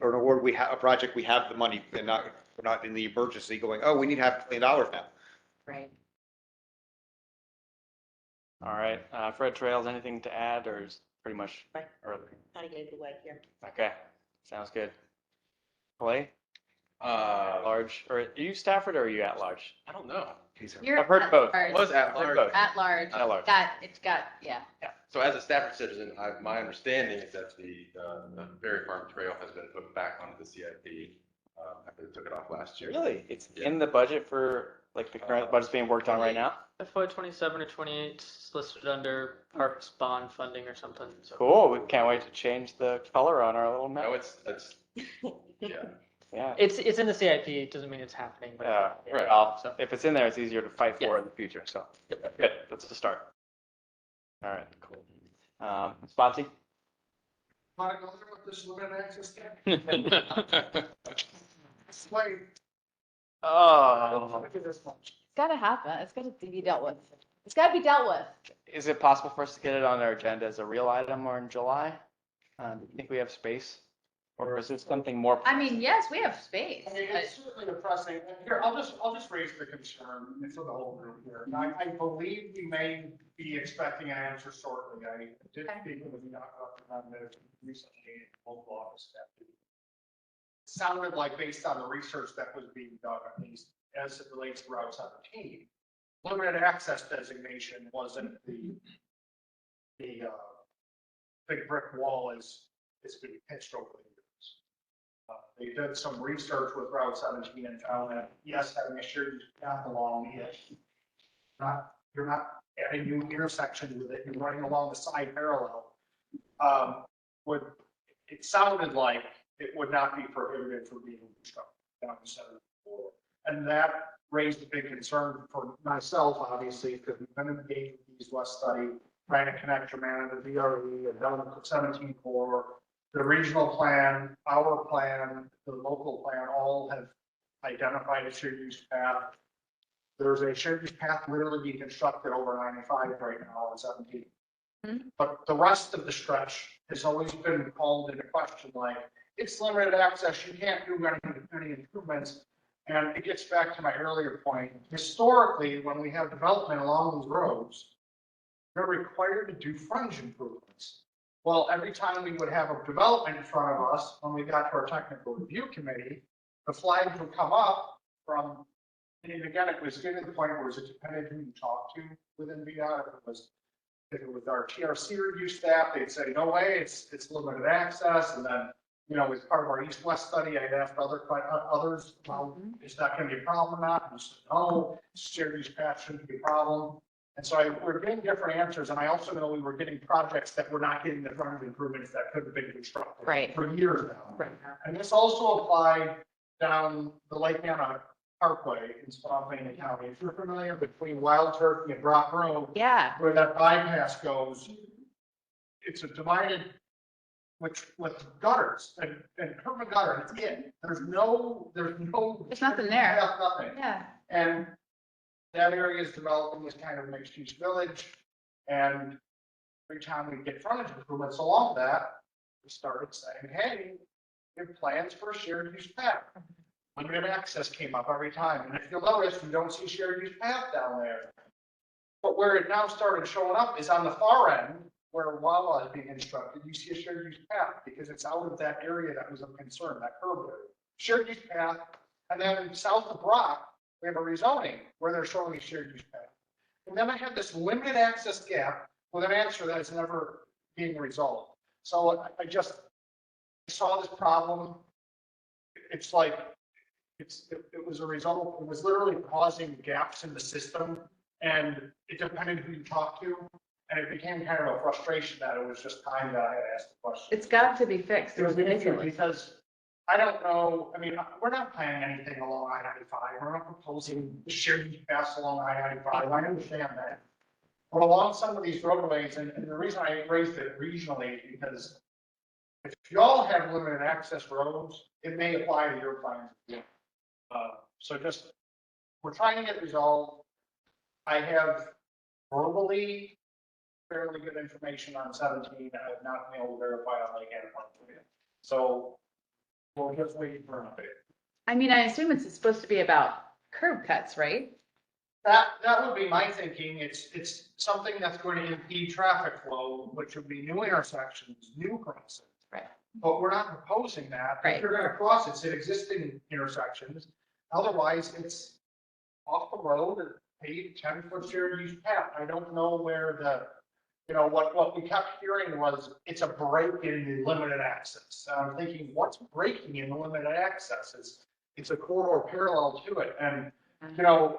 or an award, we have a project, we have the money and we're not in the emergency going, oh, we need $500 million now. Right. All right. Fred Trails, anything to add or is pretty much early? Trying to get it away here. Okay. Sounds good. Clay? Large, or are you Stafford or are you at large? I don't know. You're I've heard at both. large. Was at I've large. heard both. At large. At large. It's got, yeah. So as a Stafford citizen, my understanding is that the Berry Farm Trail has been put back onto the CIP. After they took it off last year. Really? It's in the budget for like the current budget's being worked on right now? FY 27 or 28 is listed under parks bond funding or something. So Cool. We can't wait to change the color on our little map. No, it's yeah. Yeah. it's in the CIP. It doesn't mean it's happening, but Right. Well, if it's in there, it's easier to fight for Yeah. in the future. So good. That's the start. All right. Cool. Spotsy? Want to go through with this limited access thing? Explain. Oh. Look at this one. It's gotta happen. It's gotta be dealt with. It's gotta be dealt with. Is it possible for us to get it on our agenda as a real item or in July? Do you think we have space? Or is it something more? I mean, yes, we have space. I mean, but- it's certainly depressing. And here, I'll just raise the concern for the whole group here. And I believe we may be expecting an answer shortly. I did Okay. speak with the representative recently in local office staff. Sounded like based on the research that was being done, at least as it relates to Route 17, limited access designation wasn't the big brick wall is being pitched over the years. They did some research with Route 17 and found that, yes, having a shared use path along it, you're not adding new intersections with it, you're running along the side parallel. It sounded like it would not be prohibited from being constructed down the center of the corridor. And that raised a big concern for myself, obviously, because we've been engaged with East West study, trying to connect Germanna to VRE and down to 17 core. The regional plan, our plan, the local plan, all have identified a shared use path. There's a shared use path literally being constructed over 95 right now on 17. But the rest of the stretch has always been called into question, like, it's limited access, you can't do any improvements. And it gets back to my earlier point. Historically, when we have development along these roads, they're required to do frontage improvements. Well, every time we would have a development in front of us, when we got to our technical review committee, the flags would come up from, and again, it was getting to the point where it was dependent who you talk to within VDOT. If it was our TRC review staff, they'd say, no way, it's limited access. And then, as part of our east-west study, I'd asked others, well, is that going to be a problem or not? And they said, no, shared use path shouldn't be a problem. And so we're getting different answers. And I also know we were getting projects that were not getting the frontage improvements that could have been constructed for years now. Right. And this also applied down the Lake Anna Parkway in Spotsylvania County. If you're familiar between Wild Turkey and Brock Road, Yeah. where that bypass goes, it's a divided with gutters and curb and gutter. It's it. There's nothing there. Nothing. Yeah. And that area is developing this kind of mixed use village. And every time we get frontage improvements along that, we started saying, hey, we have plans for a shared use path. Limited access came up every time. And if you'll notice, we don't see shared use path down there. But where it now started showing up is on the far end, where Wawa is being instructed, you see a shared use path because it's out of that area that was of concern, that curb area. Shared use path. And then south of Brock, we have a rezoning where they're showing a shared use path. And then I have this limited access gap with an answer that is never being resolved. So I saw this problem. It's like, it was a result, it was literally causing gaps in the system, and it depended who you talk to, and it became kind of a frustration that it was just time that I had asked the question. It's got to be fixed. It was ridiculous because I don't know, I mean, we're not planning anything along I-95. We're not proposing shared use paths along I-95. I understand that. But along some of these roadways, and the reason I raised it regionally is because if y'all have limited access roads, it may apply to your plans. So we're trying to get resolved. I have verbally fairly good information on 17. I have not been able to verify on Lake Anna. So we're just waiting for an update. I mean, I assume it's supposed to be about curb cuts, right? That would be my thinking. It's something that's going to impede traffic flow, which would be new intersections, new crossings. Right. But we're not proposing that. Right. If you're going to cross, it's at existing intersections. Otherwise, it's off the road or paved 10-foot shared use path. I don't know where what we kept hearing was it's a break in the limited access. I'm thinking, what's breaking in the limited access? It's a corridor parallel to it. And,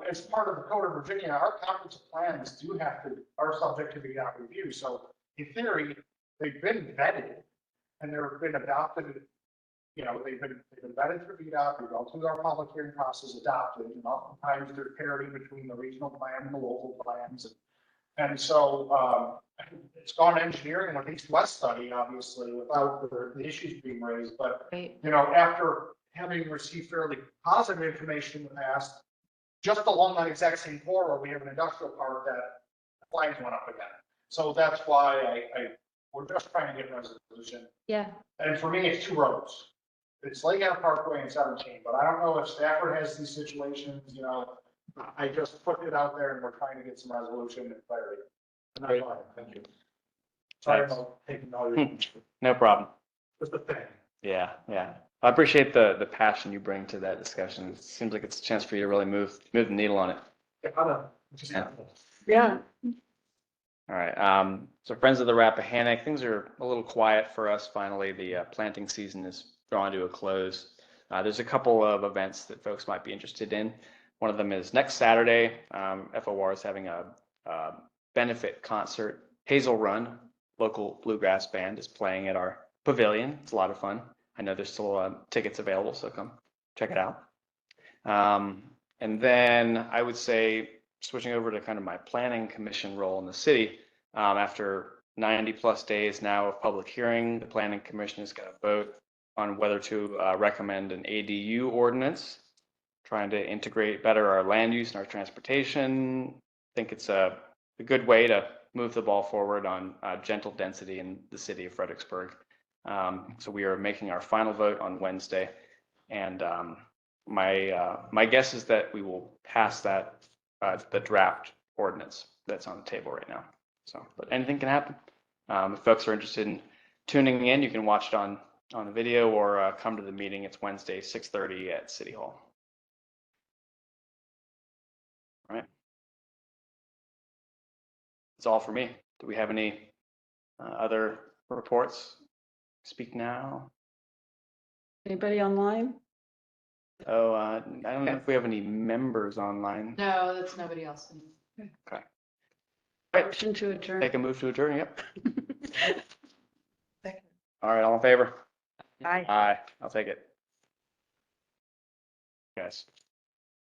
as part of the Code of Virginia, our comprehensive plans are subject to VDOT review. So in theory, they've been vetted and they've been adopted. They've been vetted through VDOT, they've gone through our public hearing process, adopted, and oftentimes there's parity between the regional plan and the local plans. And so it's gone engineering with east-west study, obviously, without the issues being raised. But, after having received fairly positive information in the past, just along that exact same corridor, we have an industrial park that the flags went up again. So that's why we're just trying to get resolution. Yeah. And for me, it's two roads. It's Lake Anna Parkway and 17, but I don't know if Stafford has these situations, I just put it out there and we're trying to get some resolution and clarity. And that's all. Thank you. Sorry about taking all your. No problem. Just a thing. Yeah. I appreciate the passion you bring to that discussion. It seems like it's a chance for you to really move the needle on it. Yeah. All right. So Friends of the Rappahannock, things are a little quiet for us. Finally, the planting season is drawing to a close. There's a couple of events that folks might be interested in. One of them is next Saturday. FOR is having a benefit concert. Hazel Run, local bluegrass band, is playing at our pavilion. It's a lot of fun. I know there's still tickets available, so come check it out. And then I would say, switching over to kind of my planning commission role in the city, after 90 plus days now of public hearing, the planning commission is going to vote on whether to recommend an ADU ordinance, trying to integrate better our land use and our transportation. I think it's a good way to move the ball forward on gentle density in the city of Fredericksburg. So we are making our final vote on Wednesday, and my guess is that we will pass that the draft ordinance that's on the table right now. So, but anything can happen. If folks are interested in tuning in, you can watch it on a video or come to the meeting. It's Wednesday, 6:30 at City Hall. All right. That's all for me. Do we have any other reports? Speak now. Anybody online? Oh, I don't know if we have any members online. No, that's nobody else. Okay. Right. Motion to adjourn. Take a move to adjourn. Yep. All right. All in favor? Aye. Aye. I'll take it. Guys.